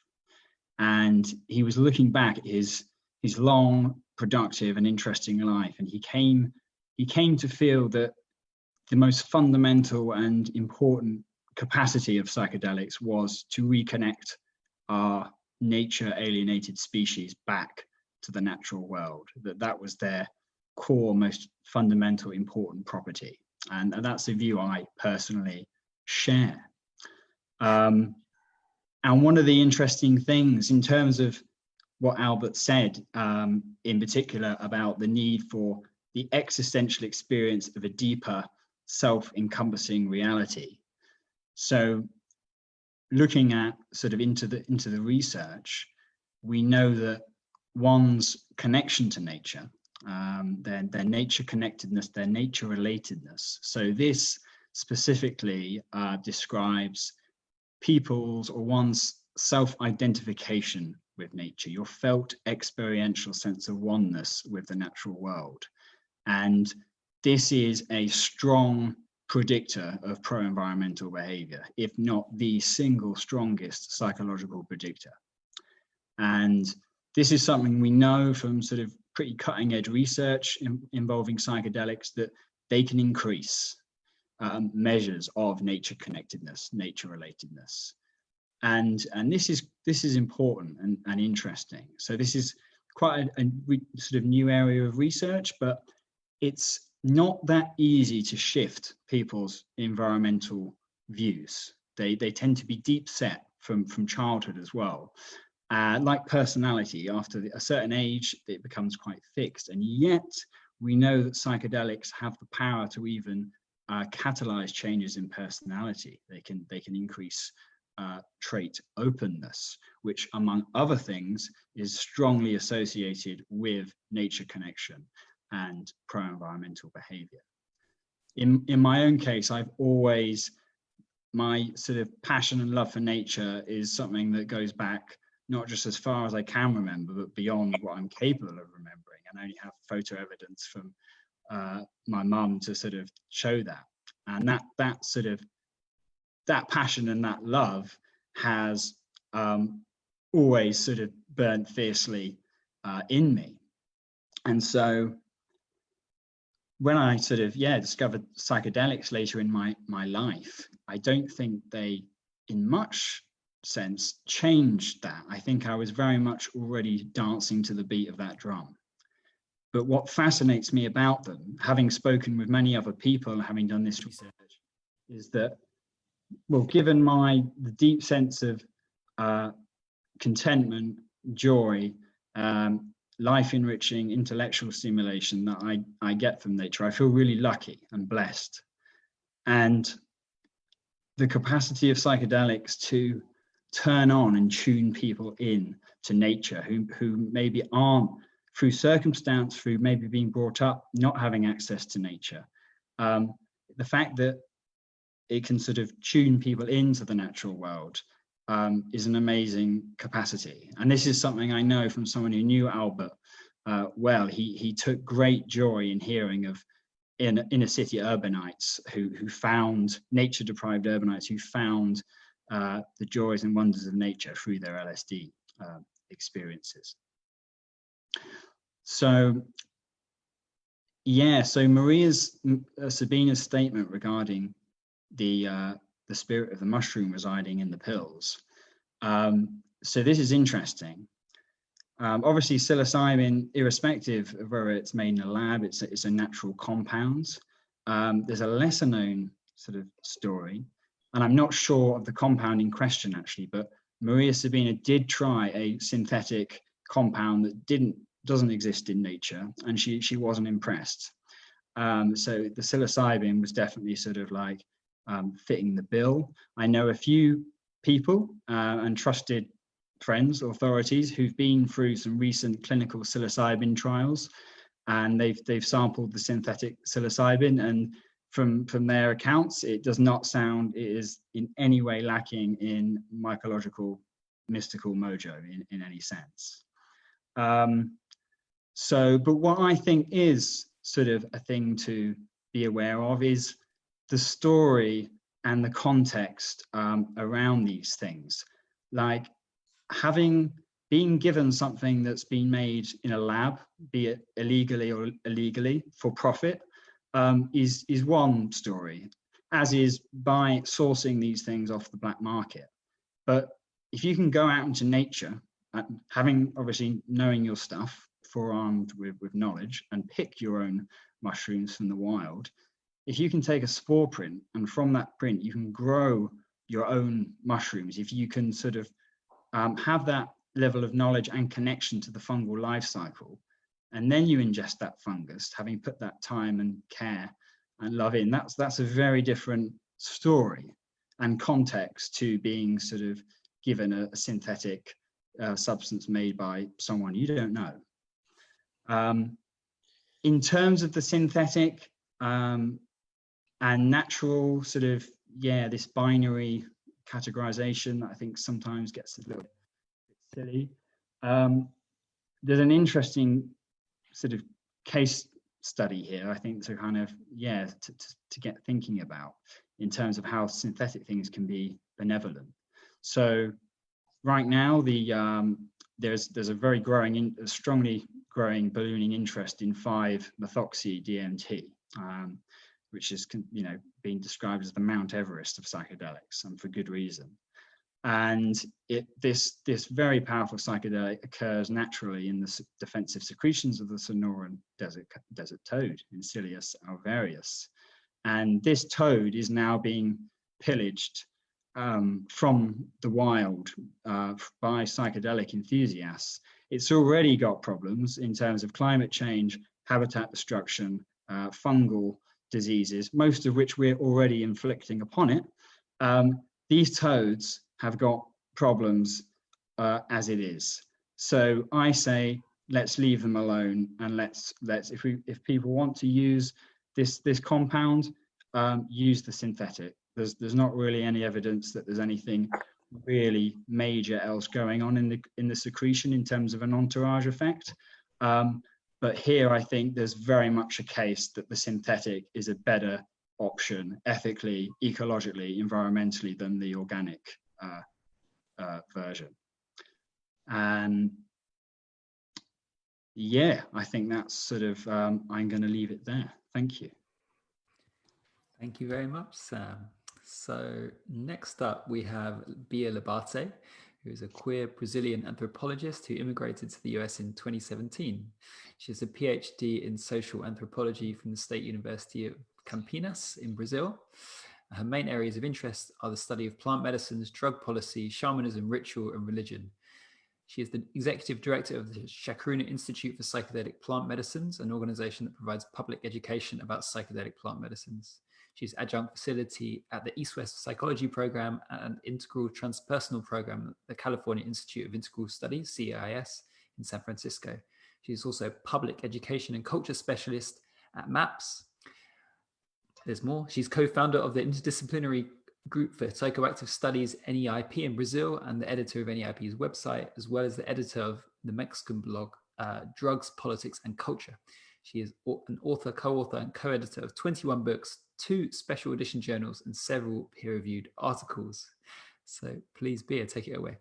Speaker 8: And he was looking back at his long, productive and interesting life, and he came to feel that the most fundamental and important capacity of psychedelics was to reconnect our nature alienated species back to the natural world, that was their core, most fundamental, important property. And that's a view I personally share. And one of the interesting things in terms of what Albert said, in particular about the need for the existential experience of a deeper self-encompassing reality. So looking at sort of into the research, we know that one's connection to nature, their nature connectedness, their nature relatedness. So this specifically describes people's or one's self-identification with nature, your felt experiential sense of oneness with the natural world. And this is a strong predictor of pro-environmental behavior, if not the single strongest psychological predictor. And this is something we know from sort of pretty cutting edge research involving psychedelics, that they can increase measures of nature connectedness, nature relatedness. And this is important and interesting. So this is quite a sort of new area of research, but it's not that easy to shift people's environmental views. They tend to be deep set from childhood as well. Like personality, after a certain age, it becomes quite fixed. And yet we know that psychedelics have the power to even catalyze changes in personality. They can increase trait openness, which among other things is strongly associated with nature connection and pro-environmental behavior. In my own case, I've always, my sort of passion and love for nature is something that goes back not just as far as I can remember, but beyond what I'm capable of remembering. And I only have photo evidence from my mum to sort of show that. And that sort of, that passion and that love has always sort of burnt fiercely in me. And so when I sort of, discovered psychedelics later in my life, I don't think they, in much sense, changed that. I think I was very much already dancing to the beat of that drum. But what fascinates me about them, having spoken with many other people and having done this research, is that, well, given the deep sense of contentment, joy, life enriching intellectual stimulation that I get from nature. I feel really lucky and blessed. And the capacity of psychedelics to turn on and tune people in to nature who maybe aren't, through circumstance, through maybe being brought up not having access to nature. The fact that it can sort of tune people into the natural world is an amazing capacity. And this is something I know from someone who knew Albert well. He took great joy in hearing of inner city urbanites who found, nature deprived urbanites who found the joys and wonders of nature through their LSD experiences. So yeah, so Sabina's statement regarding the spirit of the mushroom residing in the pills. So this is interesting. Obviously, psilocybin, irrespective of whether it's made in a lab, it's a natural compound. There's a lesser known sort of story, and I'm not sure of the compound in question actually, but Maria Sabina did try a synthetic compound that doesn't exist in nature, and she wasn't impressed. So the psilocybin was definitely sort of like fitting the bill. I know a few people and trusted friends, authorities who've been through some recent clinical psilocybin trials, and they've sampled the synthetic psilocybin, and from their accounts, it does not sound it is in any way lacking in mycological, mystical mojo in any sense. But what I think is sort of a thing to be aware of is the story and the context around these things. Like being given something that's been made in a lab, be it illegally or illegally for profit, is one story, as is by sourcing these things off the black market. But if you can go out into nature, having obviously knowing your stuff, forearmed with knowledge, and pick your own mushrooms from the wild, if you can take a spore print and from that print you can grow your own mushrooms, if you can sort of have that level of knowledge and connection to the fungal life cycle, and then you ingest that fungus, having put that time and care and love in, that's a very different story and context to being sort of given a synthetic substance made by someone you don't know. In terms of the synthetic and natural sort of, this binary categorization, I think sometimes gets a little bit silly. There's an interesting sort of case study here, I think, to kind of, to get thinking about in terms of how synthetic things can be benevolent. So right now, there's a very strongly growing ballooning interest in 5-methoxy-DMT, which is, being described as the Mount Everest of psychedelics, and for good reason. And this very powerful psychedelic occurs naturally in the defensive secretions of the Sonoran desert toad, Encilius alvarius. And this toad is now being pillaged from the wild by psychedelic enthusiasts. It's already got problems in terms of climate change, habitat destruction, fungal diseases, most of which we're already inflicting upon it. These toads have got problems as it is. So I say, let's leave them alone, and let's if people want to use this compound, use the synthetic. There's not really any evidence that there's anything really major else going on in the secretion in terms of an entourage effect. But here I think there's very much a case that the synthetic is a better option ethically, ecologically, environmentally than the organic version. And I think that's sort of, I'm going to leave it there. Thank you.
Speaker 2: Thank you very much, Sam. So next up, we have Bia Labate, who is a queer Brazilian anthropologist who immigrated to the US in 2017. She has a PhD in social anthropology from the State University of Campinas in Brazil. Her main areas of interest are the study of plant medicines, drug policy, shamanism, ritual, and religion. She is the executive director of the Chacruna Institute for Psychedelic Plant Medicines, an organization that provides public education about psychedelic plant medicines. She's adjunct facility at the East-West Psychology Program and Integral Transpersonal Program at the California Institute of Integral Studies, CIS, in San Francisco. She's also a public education and culture specialist at MAPS. There's more. She's co-founder of the Interdisciplinary Group for Psychoactive Studies, NEIP, in Brazil, and the editor of NEIP's website, as well as the editor of the Mexican blog, Drugs, Politics, and Culture. She is an author, co-author, and co-editor of 21 books, 2 special edition journals, and several peer-reviewed articles. So please, Bia, take it away.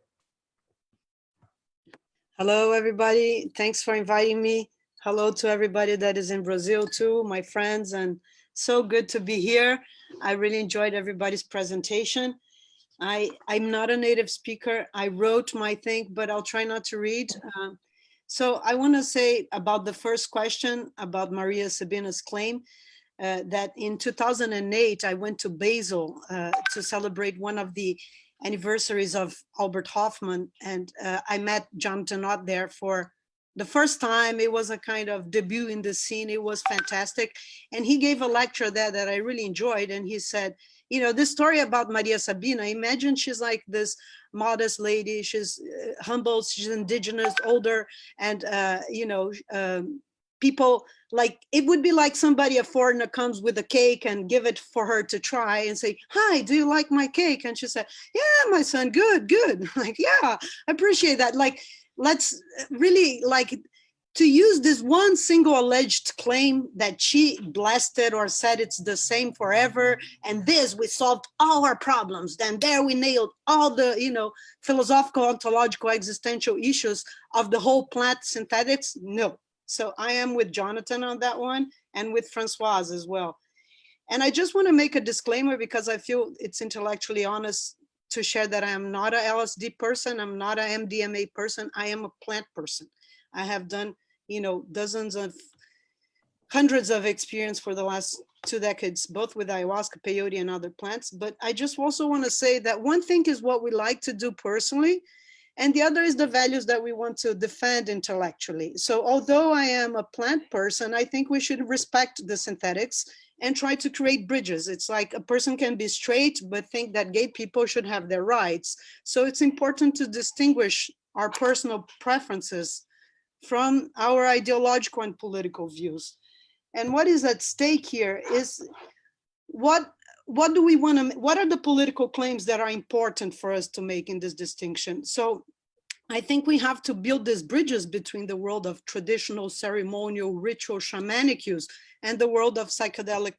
Speaker 9: Hello, everybody. Thanks for inviting me. Hello to everybody that is in Brazil too, my friends, and so good to be here. I really enjoyed everybody's presentation. I'm not a native speaker. I wrote my thing, but I'll try not to read. So I want to say about the first question about Maria Sabina's claim that in 2008, I went to Basel to celebrate one of the anniversaries of Albert Hoffman, and I met Jonathan Ott there for the first time. It was a kind of debut in the scene. It was fantastic. And he gave a lecture there that I really enjoyed. And he said, you know, this story about Maria Sabina, imagine she's like this modest lady. She's humble, she's indigenous, older, and, you know, people like, it would be like somebody, a foreigner comes with a cake and give it for her to try and say, hi, do you like my cake? And she said, yeah, my son, good, good. Like, yeah, I appreciate that. Like, let's really like to use this one single alleged claim that she blasted or said it's the same forever. And this, we solved all our problems. Then there we nailed all the, you know, philosophical, ontological, existential issues of the whole plant synthetics. No. So I am with Jonathan on that one and with Francoise as well. And I just want to make a disclaimer because I feel it's intellectually honest to share that I am not a LSD person. I'm not a MDMA person. I am a plant person. I have done, you know, hundreds of experience for the last 2 decades, both with ayahuasca, peyote, and other plants. But I just also want to say that one thing is what we like to do personally, and the other is the values that we want to defend intellectually. So although I am a plant person, I think we should respect the synthetics and try to create bridges. It's like a person can be straight, but think that gay people should have their rights. So it's important to distinguish our personal preferences from our ideological and political views. And what is at stake here is what do we want to, what are the political claims that are important for us to make in this distinction? So I think we have to build these bridges between the world of traditional ceremonial, ritual, shamanic use and the world of psychedelic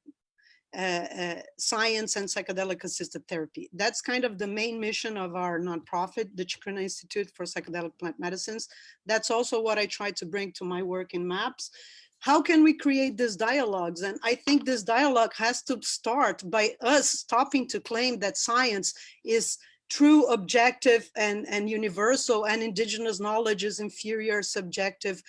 Speaker 9: science and psychedelic assisted therapy. That's kind of the main mission of our nonprofit, the Chacruna Institute for Psychedelic Plant Medicines. That's also what I try to bring to my work in MAPS. How can we create these dialogues? And I think this dialogue has to start by us stopping to claim that science is true, objective, and universal, and indigenous knowledge is inferior, subjective,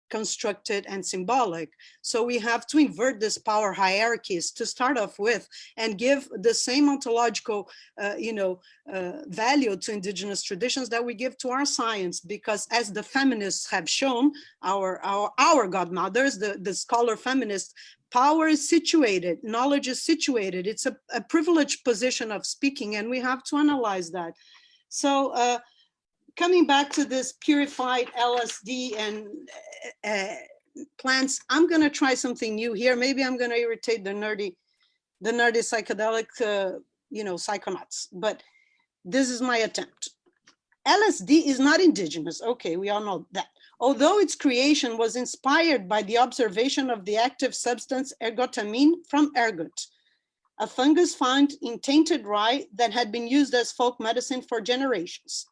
Speaker 9: constructed, and symbolic. So we have to invert this power hierarchies to start off with and give the same ontological value to indigenous traditions that we give to our science, because as the feminists have shown, our godmothers, the scholar feminists, power is situated, knowledge is situated. It's a privileged position of speaking, and we have to analyze that. So coming back to this purified LSD and plants, I'm going to try something new here. Maybe I'm going to irritate the nerdy psychedelic, psychonauts, but this is my attempt. LSD is not indigenous. Okay, we all know that. Although its creation was inspired by the observation of the active substance ergotamine from ergot, a fungus found in tainted rye that had been used as folk medicine for generations.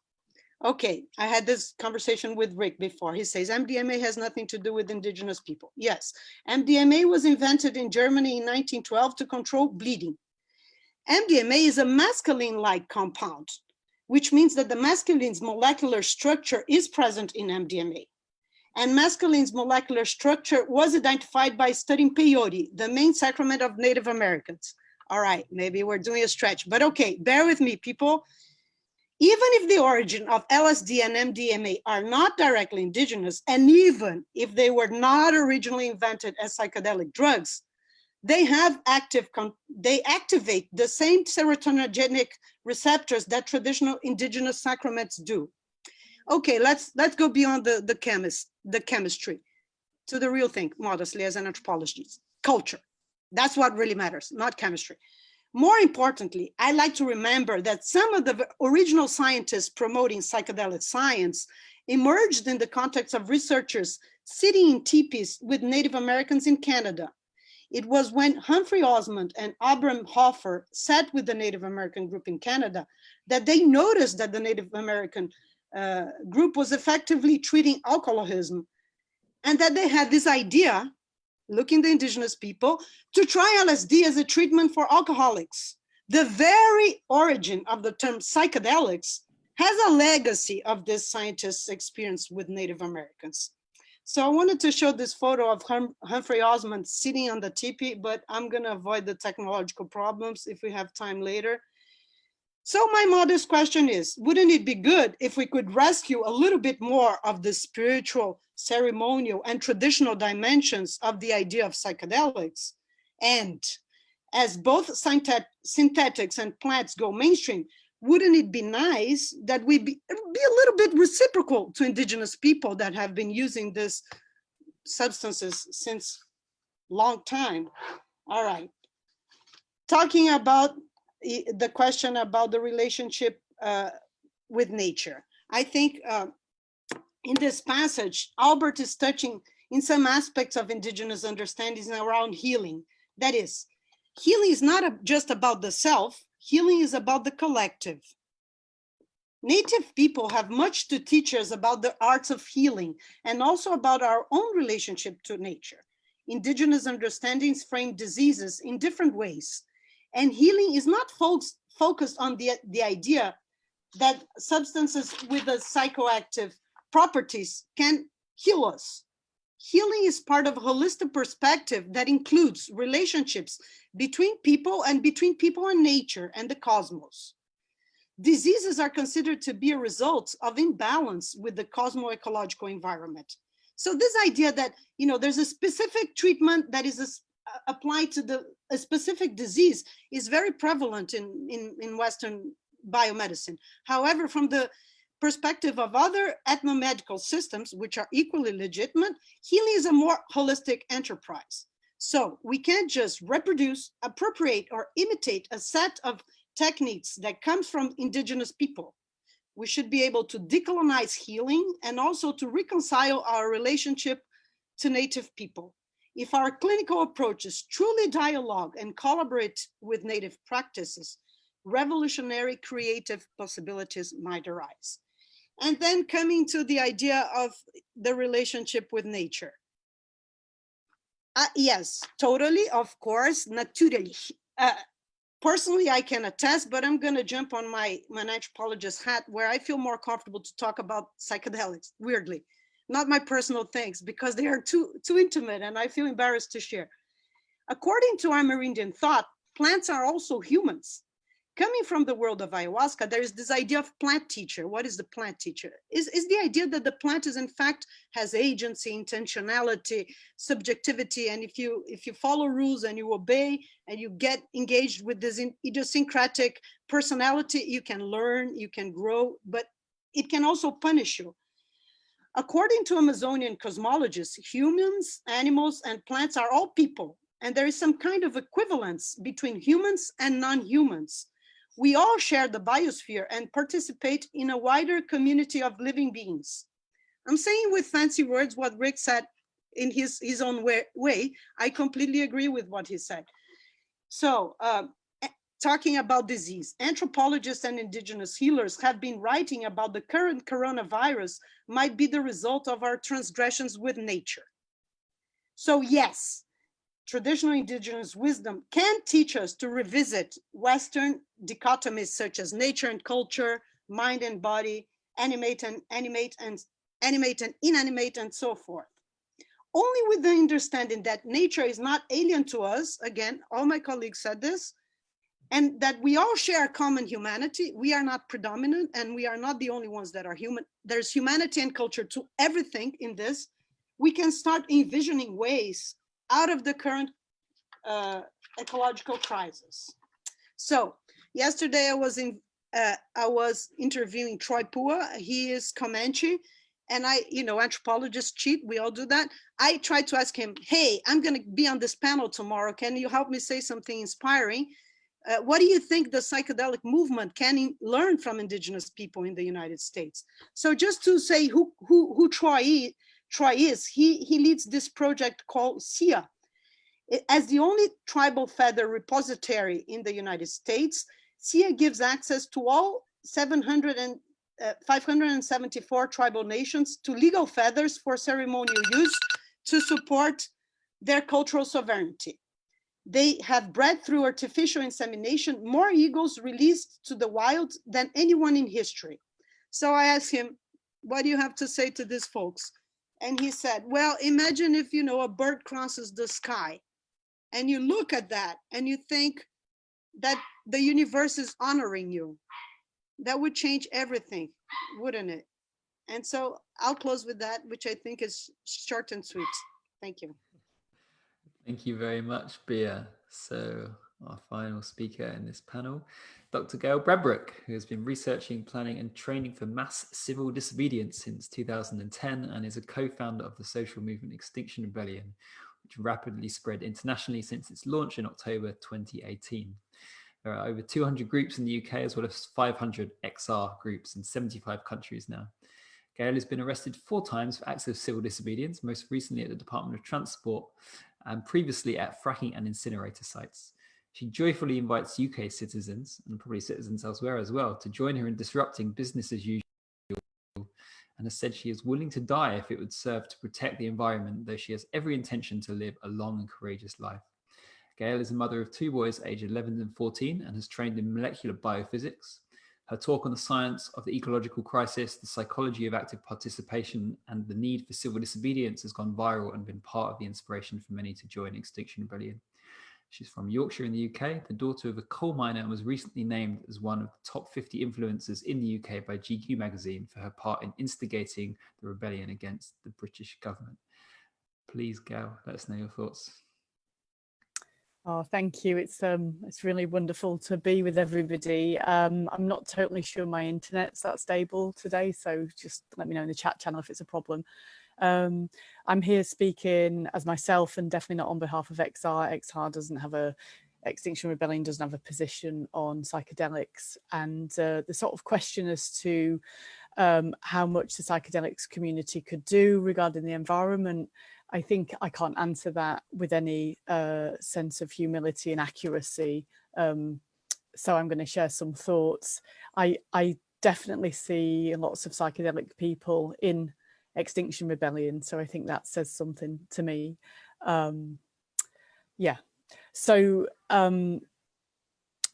Speaker 9: Okay, I had this conversation with Rick before. He says MDMA has nothing to do with indigenous people. Yes, MDMA was invented in Germany in 1912 to control bleeding. MDMA is a mescaline-like compound, which means that the mescaline's molecular structure is present in MDMA. And mescaline's molecular structure was identified by studying peyote, the main sacrament of Native Americans. All right, maybe we're doing a stretch, but okay, bear with me, people. Even if the origin of LSD and MDMA are not directly indigenous, and even if they were not originally invented as psychedelic drugs, they activate the same serotonergic receptors that traditional indigenous sacraments do. Okay, let's go beyond the chemistry to the real thing, modestly as an anthropologist, culture. That's what really matters, not chemistry. More importantly, I like to remember that some of the original scientists promoting psychedelic science emerged in the context of researchers sitting in teepees with Native Americans in Canada. It was when Humphrey Osmond and Abram Hoffer sat with the Native American group in Canada that they noticed that the Native American group was effectively treating alcoholism, and that they had this idea, looking the indigenous people, to try LSD as a treatment for alcoholics. The very origin of the term psychedelics has a legacy of this scientist's experience with Native Americans. So I wanted to show this photo of Humphrey Osmond sitting on the teepee, but I'm gonna avoid the technological problems if we have time later. So my modest question is, wouldn't it be good if we could rescue a little bit more of the spiritual, ceremonial, and traditional dimensions of the idea of psychedelics? And as both synthetics and plants go mainstream, wouldn't it be nice that we be a little bit reciprocal to indigenous people that have been using these substances since long time? All right. Talking about the question about the relationship with nature. I think in this passage, Albert is touching in some aspects of indigenous understandings around healing. That is, healing is not just about the self, healing is about the collective. Native people have much to teach us about the arts of healing and also about our own relationship to nature. Indigenous understandings frame diseases in different ways. And healing is not focused on the idea that substances with the psychoactive properties can heal us. Healing is part of a holistic perspective that includes relationships between people and nature and the cosmos. Diseases are considered to be a result of imbalance with the cosmo-ecological environment. So this idea that, there's a specific treatment that is applied to a specific disease is very prevalent in Western biomedicine. However, from the perspective of other ethnomedical systems, which are equally legitimate, healing is a more holistic enterprise. So we can't just reproduce, appropriate, or imitate a set of techniques that comes from indigenous people. We should be able to decolonize healing and also to reconcile our relationship to native people. If our clinical approaches truly dialogue and collaborate with native practices, revolutionary creative possibilities might arise. And then coming to the idea of the relationship with nature. Yes, totally, of course, naturally. Personally, I can attest, but I'm gonna jump on my anthropologist hat where I feel more comfortable to talk about psychedelics, weirdly. Not my personal things, because they are too intimate and I feel embarrassed to share. According to Amerindian thought, plants are also humans. Coming from the world of ayahuasca, there is this idea of plant teacher. What is the plant teacher? Is the idea that the plant is in fact has agency, intentionality, subjectivity, and if you follow rules and you obey and you get engaged with this idiosyncratic personality, you can learn, you can grow, but it can also punish you. According to Amazonian cosmologists, humans, animals, and plants are all people, and there is some kind of equivalence between humans and non-humans. We all share the biosphere and participate in a wider community of living beings. I'm saying with fancy words what Rick said in his own way. I completely agree with what he said. So, talking about disease, anthropologists and indigenous healers have been writing about the current coronavirus might be the result of our transgressions with nature. So yes, traditional indigenous wisdom can teach us to revisit Western dichotomies such as nature and culture, mind and body, animate and inanimate, and so forth. Only with the understanding that nature is not alien to us, again, all my colleagues said this, and that we all share a common humanity. We are not predominant, and we are not the only ones that are human. There's humanity and culture to everything in this. We can start envisioning ways out of the current ecological crisis. So yesterday I was interviewing Troy Pua. He is Comanche, and anthropologists cheat. We all do that. I tried to ask him, hey, I'm going to be on this panel tomorrow. Can you help me say something inspiring? What do you think the psychedelic movement can learn from indigenous people in the United States? So just to say who Troy is, he leads this project called SIA. As the only tribal feather repository in the United States, SIA gives access to all 574 tribal nations to legal feathers for ceremonial use to support their cultural sovereignty. They have bred through artificial insemination more eagles released to the wild than anyone in history. So I asked him, what do you have to say to these folks? And he said, well, imagine if, a bird crosses the sky and you look at that and you think that the universe is honoring you. That would change everything, wouldn't it? And so I'll close with that, which I think is short and sweet. Thank you.
Speaker 2: Thank you very much, Bia. So our final speaker in this panel, Dr. Gail Bradbrook, who has been researching, planning and training for mass civil disobedience since 2010 and is a co-founder of the social movement Extinction Rebellion, which rapidly spread internationally since its launch in October 2018. There are over 200 groups in the UK, as well as 500 XR groups in 75 countries now. Gail has been arrested 4 times for acts of civil disobedience, most recently at the Department of Transport and previously at fracking and incinerator sites. She joyfully invites UK citizens, and probably citizens elsewhere as well, to join her in disrupting business as usual, and has said she is willing to die if it would serve to protect the environment, though she has every intention to live a long and courageous life. Gail is a mother of 2 boys aged 11 and 14 and has trained in molecular biophysics. Her talk on the science of the ecological crisis, the psychology of active participation, and the need for civil disobedience has gone viral and been part of the inspiration for many to join Extinction Rebellion. She's from Yorkshire in the UK, the daughter of a coal miner, and was recently named as one of the top 50 influencers in the UK by GQ magazine for her part in instigating the rebellion against the British government. Please, Gail, let us know your thoughts.
Speaker 10: Oh, thank you. It's really wonderful to be with everybody. I'm not totally sure my internet's that stable today, so just let me know in the chat channel if it's a problem. I'm here speaking as myself and definitely not on behalf of XR. XR doesn't have Extinction Rebellion doesn't have a position on psychedelics, and the sort of question as to how much the psychedelics community could do regarding the environment, I think I can't answer that with any sense of humility and accuracy. So I'm going to share some thoughts. I definitely see lots of psychedelic people in Extinction Rebellion, so I think that says something to me. Yeah, so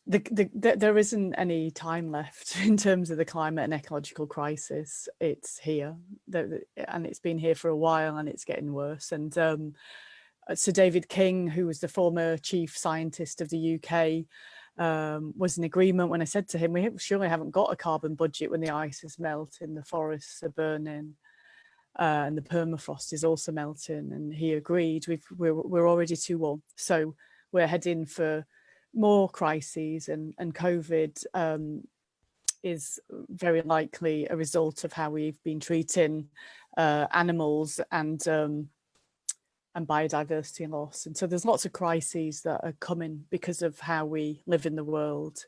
Speaker 10: there isn't any time left in terms of the climate and ecological crisis. It's here, and it's been here for a while, and it's getting worse. And Sir David King, who was the former chief scientist of the UK, was in agreement when I said to him, we surely haven't got a carbon budget when the ice is melting, the forests are burning, and the permafrost is also melting. And he agreed. We're already too warm, so we're heading for more crises, and COVID is very likely a result of how we've been treating animals and biodiversity loss. And so there's lots of crises that are coming because of how we live in the world.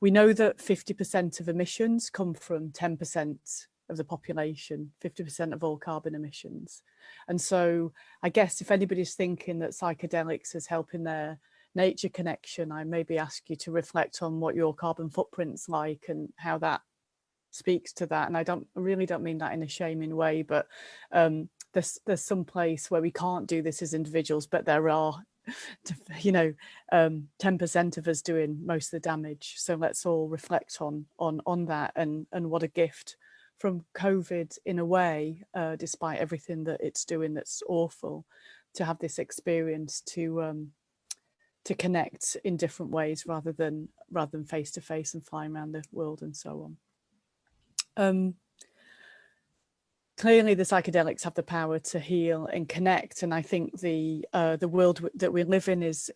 Speaker 10: We know that 50% of emissions come from 10% of the population, 50% of all carbon emissions. And so I guess if anybody's thinking that psychedelics is helping their nature connection, I maybe ask you to reflect on what your carbon footprint's like and how that speaks to that. And I really don't mean that in a shaming way, but there's some place where we can't do this as individuals, but there are, 10% of us doing most of the damage. So let's all reflect on that, and what a gift from COVID in a way, despite everything that it's doing that's awful, to have this experience to to connect in different ways rather than face to face and flying around the world and so on. Clearly, the psychedelics have the power to heal and connect, and I think the world that we live in is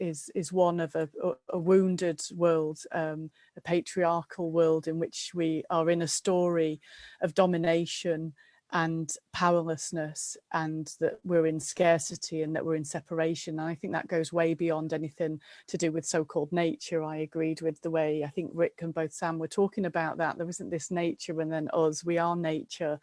Speaker 10: one of a wounded world, a patriarchal world in which we are in a story of domination and powerlessness, and that we're in scarcity and that we're in separation. And I think that goes way beyond anything to do with so-called nature. I agreed with the way I think Rick and both Sam were talking about that. There isn't this nature and then us. We are nature.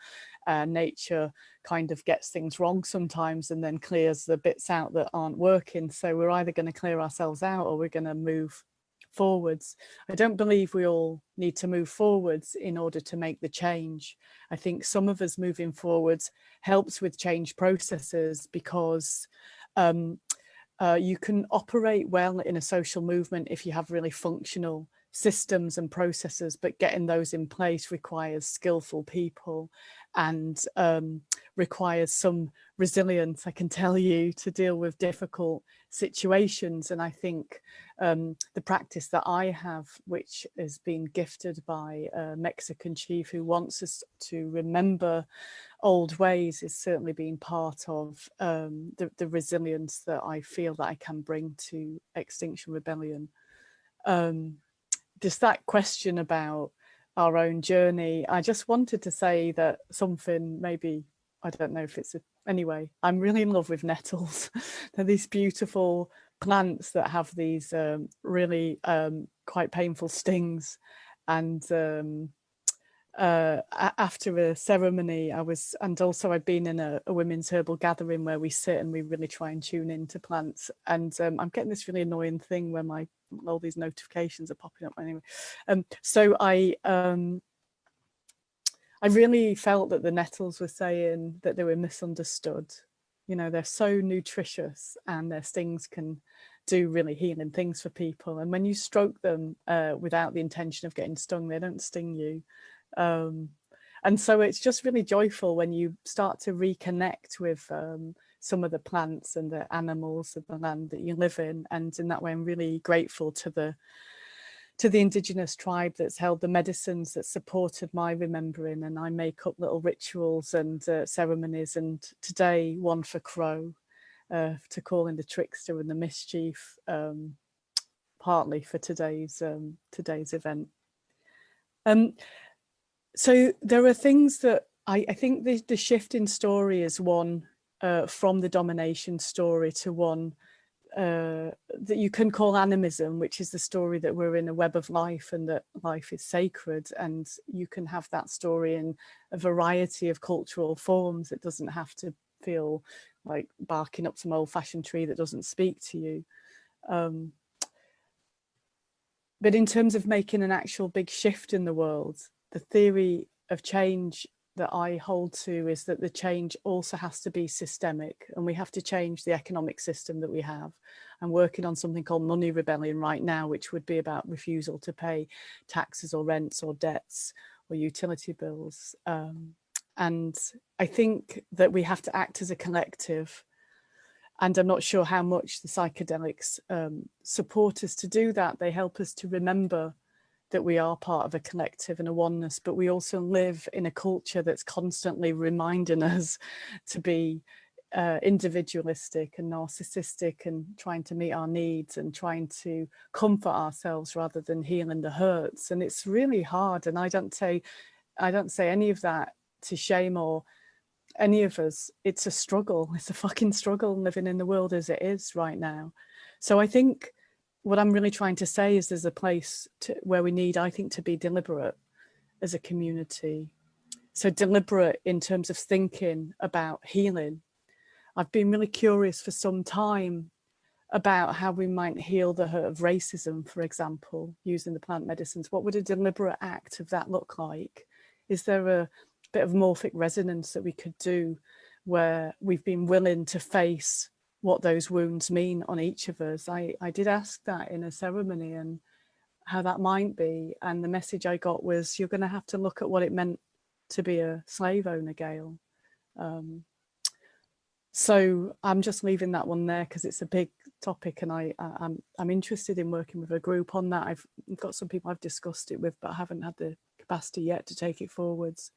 Speaker 10: Nature kind of gets things wrong sometimes and then clears the bits out that aren't working. So we're either going to clear ourselves out or we're going to move forwards. I don't believe we all need to move forwards in order to make the change. I think some of us moving forwards helps with change processes, because you can operate well in a social movement if you have really functional systems and processes, but getting those in place requires skillful people and requires some resilience, I can tell you, to deal with difficult situations. And I think the practice that I have, which has been gifted by a Mexican chief who wants us to remember old ways, is certainly being part of the resilience that I feel that I can bring to Extinction Rebellion. Just that question about our own journey, I just wanted to say that something, maybe, I don't know if it's anyway, I'm really in love with nettles. They're these beautiful plants that have these really quite painful stings. And after a ceremony, and also I've been in a women's herbal gathering where we sit and we really try and tune into plants. And I'm getting this really annoying thing where all these notifications are popping up anyway. So I really felt that the nettles were saying that they were misunderstood. You know, they're so nutritious and their stings can do really healing things for people. And when you stroke them without the intention of getting stung, they don't sting you. And so it's just really joyful when you start to reconnect with some of the plants and the animals of the land that you live in. And in that way, I'm really grateful to the indigenous tribe that's held the medicines that supported my remembering. And I make up little rituals and ceremonies, and today one for Crow, to call in the trickster and the mischief, partly for today's event. So there are things that I think the shift in story is one from the domination story to one that you can call animism, which is the story that we're in a web of life and that life is sacred, and you can have that story in a variety of cultural forms. It doesn't have to feel like barking up some old-fashioned tree that doesn't speak to you. But in terms of making an actual big shift in the world, the theory of change that I hold to is that the change also has to be systemic, and we have to change the economic system that we have. I'm working on something called money rebellion right now, which would be about refusal to pay taxes or rents or debts or utility bills. And I think that we have to act as a collective. And I'm not sure how much the psychedelics support us to do that. They help us to remember that we are part of a collective and a oneness, but we also live in a culture that's constantly reminding us to be individualistic and narcissistic and trying to meet our needs and trying to comfort ourselves rather than healing the hurts. And it's really hard. And I don't say any of that to shame or any of us. It's a struggle. It's a fucking struggle living in the world as it is right now. So I think what I'm really trying to say is there's a place where we need, I think, to be deliberate as a community. So deliberate in terms of thinking about healing. I've been really curious for some time about how we might heal the hurt of racism, for example, using the plant medicines. What would a deliberate act of that look like? Is there a bit of morphic resonance that we could do where we've been willing to face what those wounds mean on each of us? I did ask that in a ceremony and how that might be. And the message I got was, you're going to have to look at what it meant to be a slave owner, Gail. So I'm just leaving that one there because it's a big topic, and I'm interested in working with a group on that. I've got some people I've discussed it with, but I haven't had the capacity yet to take it forwards.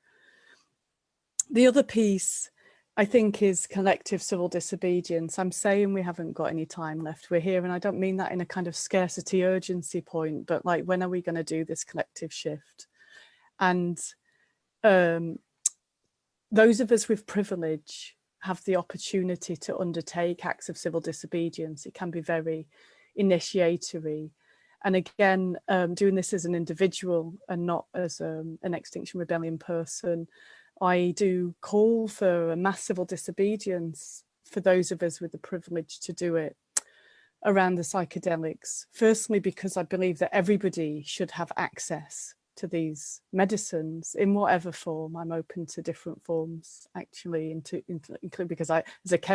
Speaker 10: The other piece, I think, is collective civil disobedience. I'm saying we haven't got any time left. We're here, and I don't mean that in a kind of scarcity urgency point, but like, when are we going to do this collective shift? And those of us with privilege have the opportunity to undertake acts of civil disobedience. It can be very initiatory. And again, doing this as an individual and not as an Extinction Rebellion person, I do call for a mass civil disobedience for those of us with the privilege to do it around the psychedelics. Firstly, because I believe that everybody should have access to these medicines in whatever form. I'm open to different forms, actually, including because I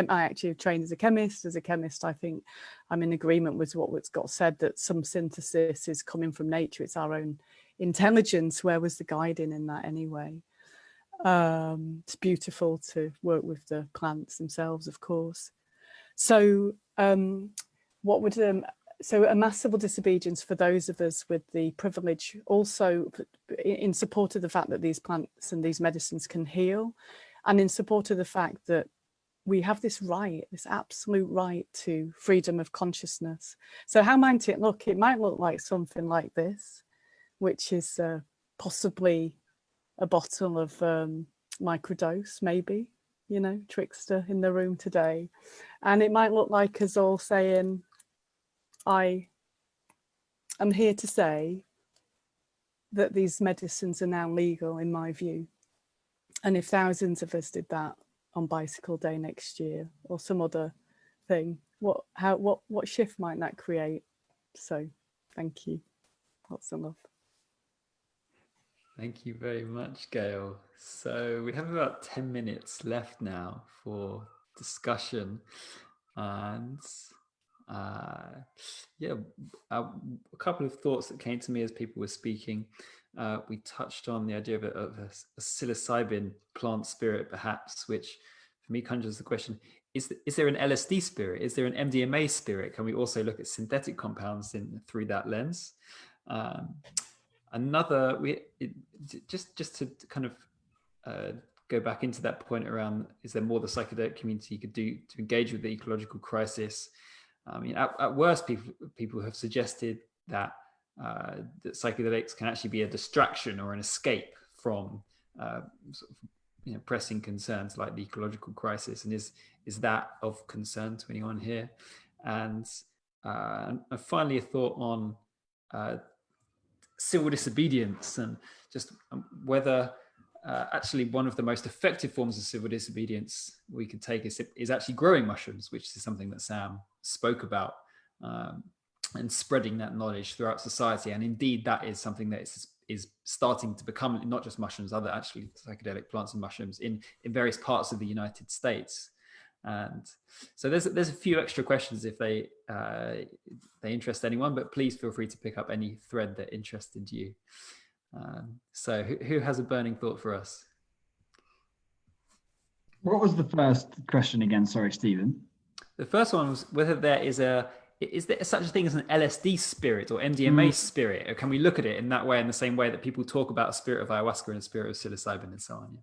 Speaker 10: actually trained as a chemist. As a chemist, I think I'm in agreement with what's got said, that some synthesis is coming from nature. It's our own intelligence. Where was the guiding in that anyway? It's beautiful to work with the plants themselves, of course. So what would so a mass civil disobedience for those of us with the privilege, also in support of the fact that these plants and these medicines can heal, and in support of the fact that we have this right, this absolute right to freedom of consciousness. So how might it look? It might look like something like this, which is possibly a bottle of microdose, maybe, you know, trickster in the room today. And it might look like us all saying, I am here to say that these medicines are now legal in my view. And if thousands of us did that on Bicycle Day next year or some other thing, what shift might that create? So thank you. Lots of love.
Speaker 2: Thank you very much, Gail. So we have about 10 minutes left now for discussion. And a couple of thoughts that came to me as people were speaking. We touched on the idea of a psilocybin plant spirit, perhaps, which for me conjures the question, is there an LSD spirit? Is there an MDMA spirit? Can we also look at synthetic compounds through that lens? Just to kind of go back into that point around, is there more the psychedelic community could do to engage with the ecological crisis? I mean, at worst, people have suggested that that psychedelics can actually be a distraction or an escape from sort of, pressing concerns like the ecological crisis. And is that of concern to anyone here? And finally, a thought on civil disobedience, and just whether actually one of the most effective forms of civil disobedience we could take is actually growing mushrooms, which is something that Sam spoke about, and spreading that knowledge throughout society. And indeed, that is something that is starting to become not just mushrooms, other actually psychedelic plants and mushrooms in various parts of the United States. And so there's a few extra questions if they interest anyone, but please feel free to pick up any thread that interested you. So who has a burning thought for us?
Speaker 8: What was the first question again? Sorry, Stephen.
Speaker 2: The first one was whether is there such a thing as an LSD spirit or MDMA spirit, or can we look at it in that way, in the same way that people talk about a spirit of ayahuasca and a spirit of psilocybin and so on?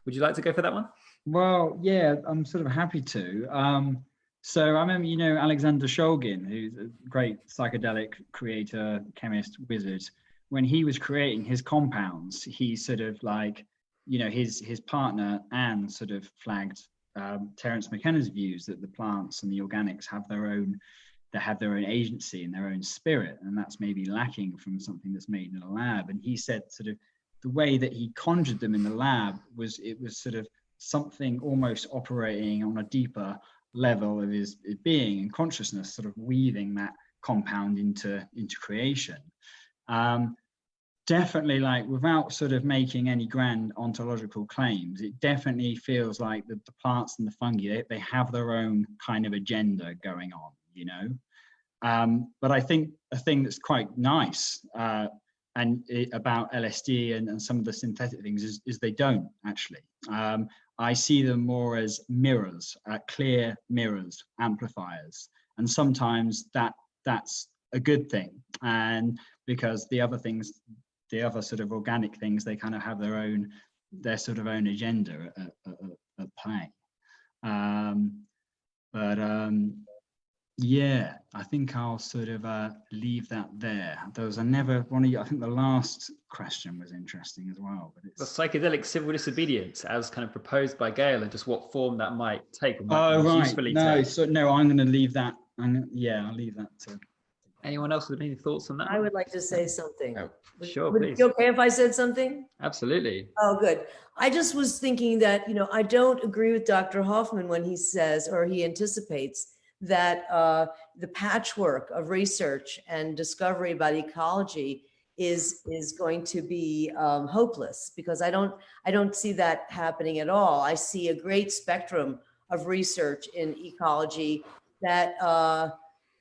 Speaker 2: Would you like to go for that one?
Speaker 8: Well, yeah, I'm sort of happy to. So I remember, Alexander Shulgin, who's a great psychedelic creator, chemist, wizard. When he was creating his compounds, he sort of his partner Anne sort of flagged Terence McKenna's views that the plants and the organics have their own agency and their own spirit, and that's maybe lacking from something that's made in a lab. And he said sort of the way that he conjured them in the lab was sort of something almost operating on a deeper level of his being and consciousness, sort of weaving that compound into creation. Definitely, without sort of making any grand ontological claims, it definitely feels like the plants and the fungi, they have their own kind of agenda going on, But I think a thing that's quite nice about LSD and some of the synthetic things is they don't actually. I see them more as mirrors, clear mirrors, amplifiers. and sometimes that's a good thing, and because the other things, the other sort of organic things, they kind of have their sort of own agenda at play. Yeah, I think I'll sort of leave that there. There was another one of you, I think the last question was interesting as well. But
Speaker 2: The
Speaker 8: it's
Speaker 2: psychedelic civil disobedience as kind of proposed by Gail, and just what form that might take, or might
Speaker 8: oh
Speaker 2: most
Speaker 8: right,
Speaker 2: usefully
Speaker 8: no,
Speaker 2: take.
Speaker 8: so no, I'm going to leave that. I'll leave that to.
Speaker 2: Anyone else with any thoughts on that?
Speaker 3: I would like to say something.
Speaker 4: Oh,
Speaker 2: sure,
Speaker 3: Would it
Speaker 2: please.
Speaker 3: be okay if I said something?
Speaker 2: Absolutely.
Speaker 3: Oh, good. I just was thinking that, I don't agree with Dr. Hoffman when he says, or he anticipates that the patchwork of research and discovery about ecology is going to be hopeless, because I don't see that happening at all. I see a great spectrum of research in ecology that,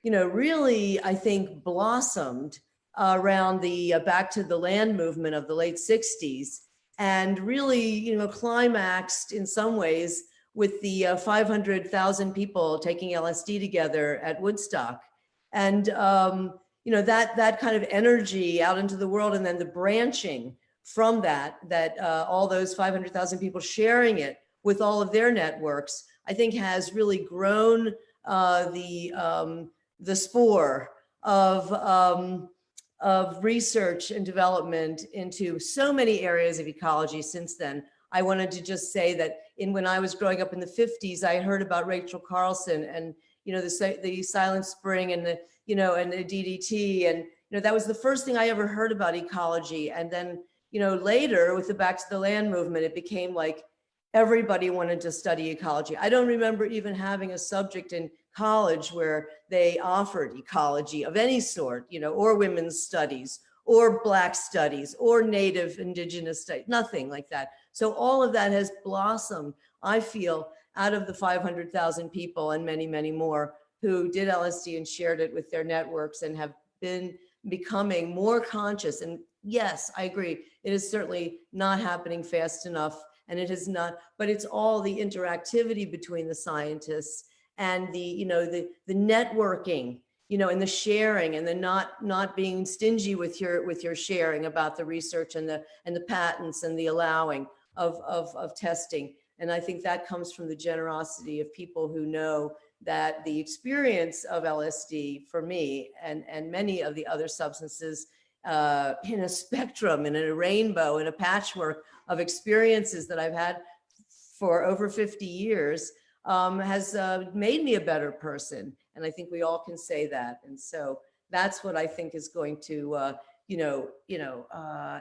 Speaker 3: really, I think, blossomed around the Back to the Land movement of the late 60s, and really, climaxed in some ways with the 500,000 people taking LSD together at Woodstock. And, that kind of energy out into the world, and then the branching from that all those 500,000 people sharing it with all of their networks, I think has really grown the spore of research and development into so many areas of ecology since then. I wanted to just say that when I was growing up in the 50s, I heard about Rachel Carlson and, the Silent Spring and the DDT. And, that was the first thing I ever heard about ecology. And then, later with the Back to the Land movement, it became like everybody wanted to study ecology. I don't remember even having a subject in college where they offered ecology of any sort, or women's studies, or Black studies, or Native Indigenous studies, nothing like that. So all of that has blossomed, I feel, out of the 500,000 people and many, many more who did LSD and shared it with their networks and have been becoming more conscious. And yes, I agree, it is certainly not happening fast enough, and it is not, but it's all the interactivity between the scientists and the networking, and the sharing, and the not being stingy with your sharing about the research and the patents and the allowing of testing. And I think that comes from the generosity of people who know that the experience of LSD for me and many of the other substances in a spectrum, in a rainbow, in a patchwork of experiences that I've had for over 50 years has made me a better person. And I think we all can say that. And so that's what I think is going to,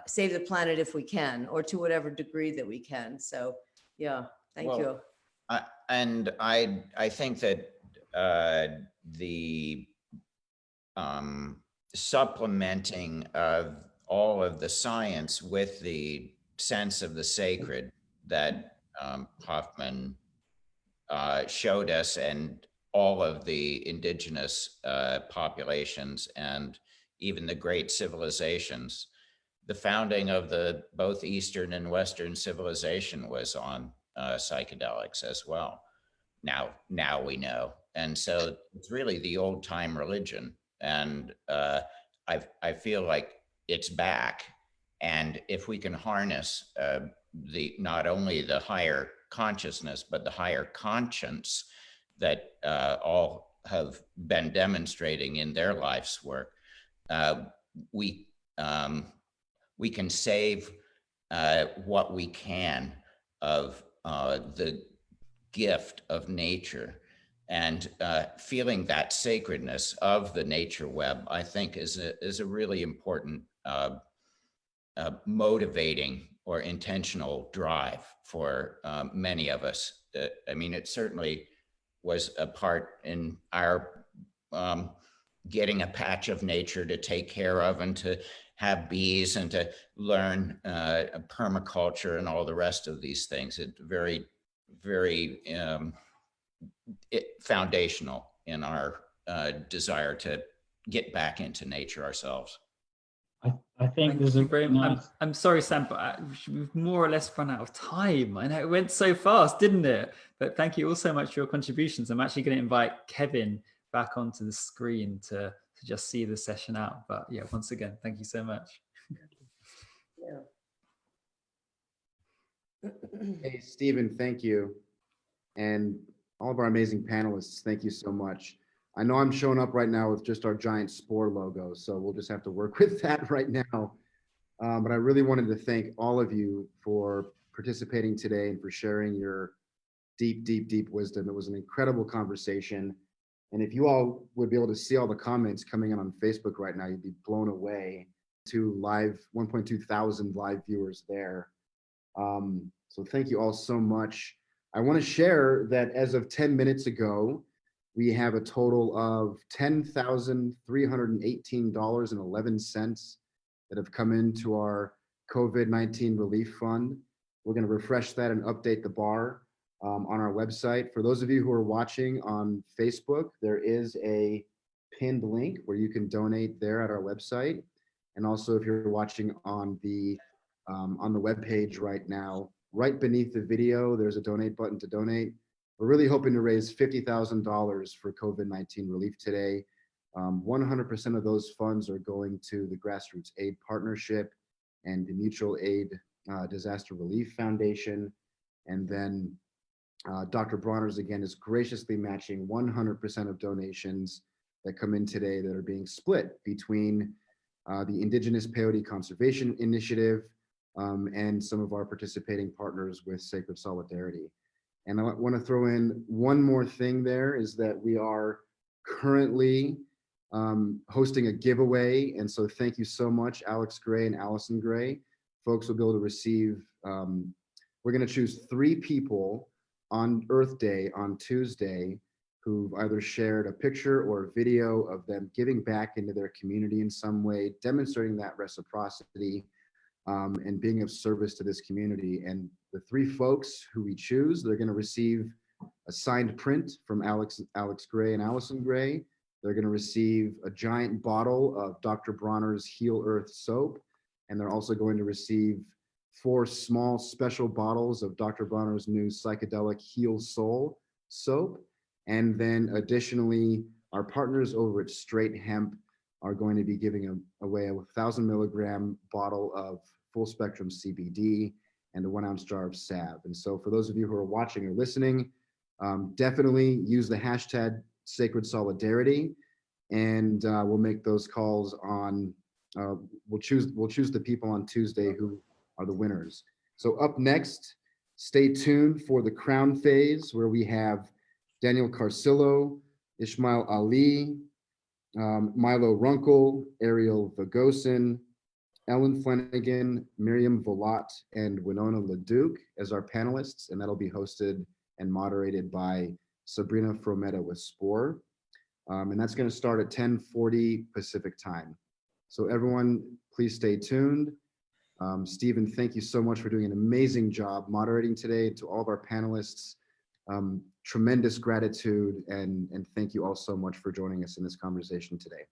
Speaker 3: save the planet if we can, or to whatever degree that we can. So, yeah, thank you.
Speaker 4: And I think that the supplementing of all of the science with the sense of the sacred that Hoffman showed us, and all of the indigenous populations and even the great civilizations. The founding of both Eastern and Western civilization was on psychedelics as well. Now we know. And so it's really the old time religion. And I feel like it's back. And if we can harness not only the higher consciousness, but the higher conscience that all have been demonstrating in their life's work, we can save what we can of the gift of nature. And feeling that sacredness of the nature web, I think, is a really important motivating or intentional drive for many of us. I mean, it certainly was a part in our getting a patch of nature to take care of, and to have bees, and to learn permaculture and all the rest of these things. It's very, very foundational in our desire to get back into nature ourselves.
Speaker 8: I think
Speaker 2: Thank
Speaker 8: there's
Speaker 2: you
Speaker 8: a
Speaker 2: very much. I'm sorry, Sam, but we've more or less run out of time. I know it went so fast, didn't it? But thank you all so much for your contributions. I'm actually going to invite Kevin back onto the screen to just see the session out. But yeah, once again, thank you so much.
Speaker 3: Yeah.
Speaker 1: Hey, Stephen, thank you. And all of our amazing panelists, thank you so much. I know I'm showing up right now with just our giant Spore logo, so we'll just have to work with that right now. But I really wanted to thank all of you for participating today and for sharing your deep, deep, deep wisdom. It was an incredible conversation. And if you all would be able to see all the comments coming in on Facebook right now, you'd be blown away. To live 1.2 thousand live viewers there. So thank you all so much. I want to share that as of 10 minutes ago, we have a total of $10,318.11 that have come into our COVID-19 relief fund. We're going to refresh that and update the bar on our website. For those of you who are watching on Facebook, there is a pinned link where you can donate there at our website. And also, if you're watching on the webpage right now, right beneath the video, there's a donate button to donate. We're really hoping to raise $50,000 for COVID-19 relief today. 100% of those funds are going to the Grassroots Aid Partnership and the Mutual Aid Disaster Relief Foundation. And then Dr. Bronner's, again, is graciously matching 100% of donations that come in today that are being split between the Indigenous Peyote Conservation Initiative, and some of our participating partners with Sacred Solidarity. And I want to throw in one more thing there, is that we are currently hosting a giveaway. And so thank you so much, Alex Gray and Allison Gray. Folks will be able to receive, we're going to choose 3 people on Earth Day on Tuesday who've either shared a picture or a video of them giving back into their community in some way, demonstrating that reciprocity and being of service to this community. And the 3 folks who we choose, they're going to receive a signed print from Alex Gray and Allison Gray. They're going to receive a giant bottle of Dr. Bronner's Heal Earth soap. And they're also going to receive 4 small special bottles of Dr. Bronner's new psychedelic Heal Soul soap. And then additionally, our partners over at Straight Hemp are going to be giving away a 1,000 milligram bottle of full spectrum CBD and a 1 ounce jar of salve. And so for those of you who are watching or listening, definitely use the hashtag Sacred Solidarity, and we'll make those calls on, we'll choose the people on Tuesday who are the winners. So up next, stay tuned for the crown phase, where we have Daniel Carcillo, Ishmael Ali, Milo Runkle, Ariel Vagosin, Ellen Flanagan, Miriam Volat, and Winona LeDuc as our panelists, and that'll be hosted and moderated by Sabrina Frometa with Spore. And that's going to start at 10:40 Pacific time. So everyone, please stay tuned. Stephen, thank you so much for doing an amazing job moderating today. To all of our panelists, tremendous gratitude, and thank you all so much for joining us in this conversation today.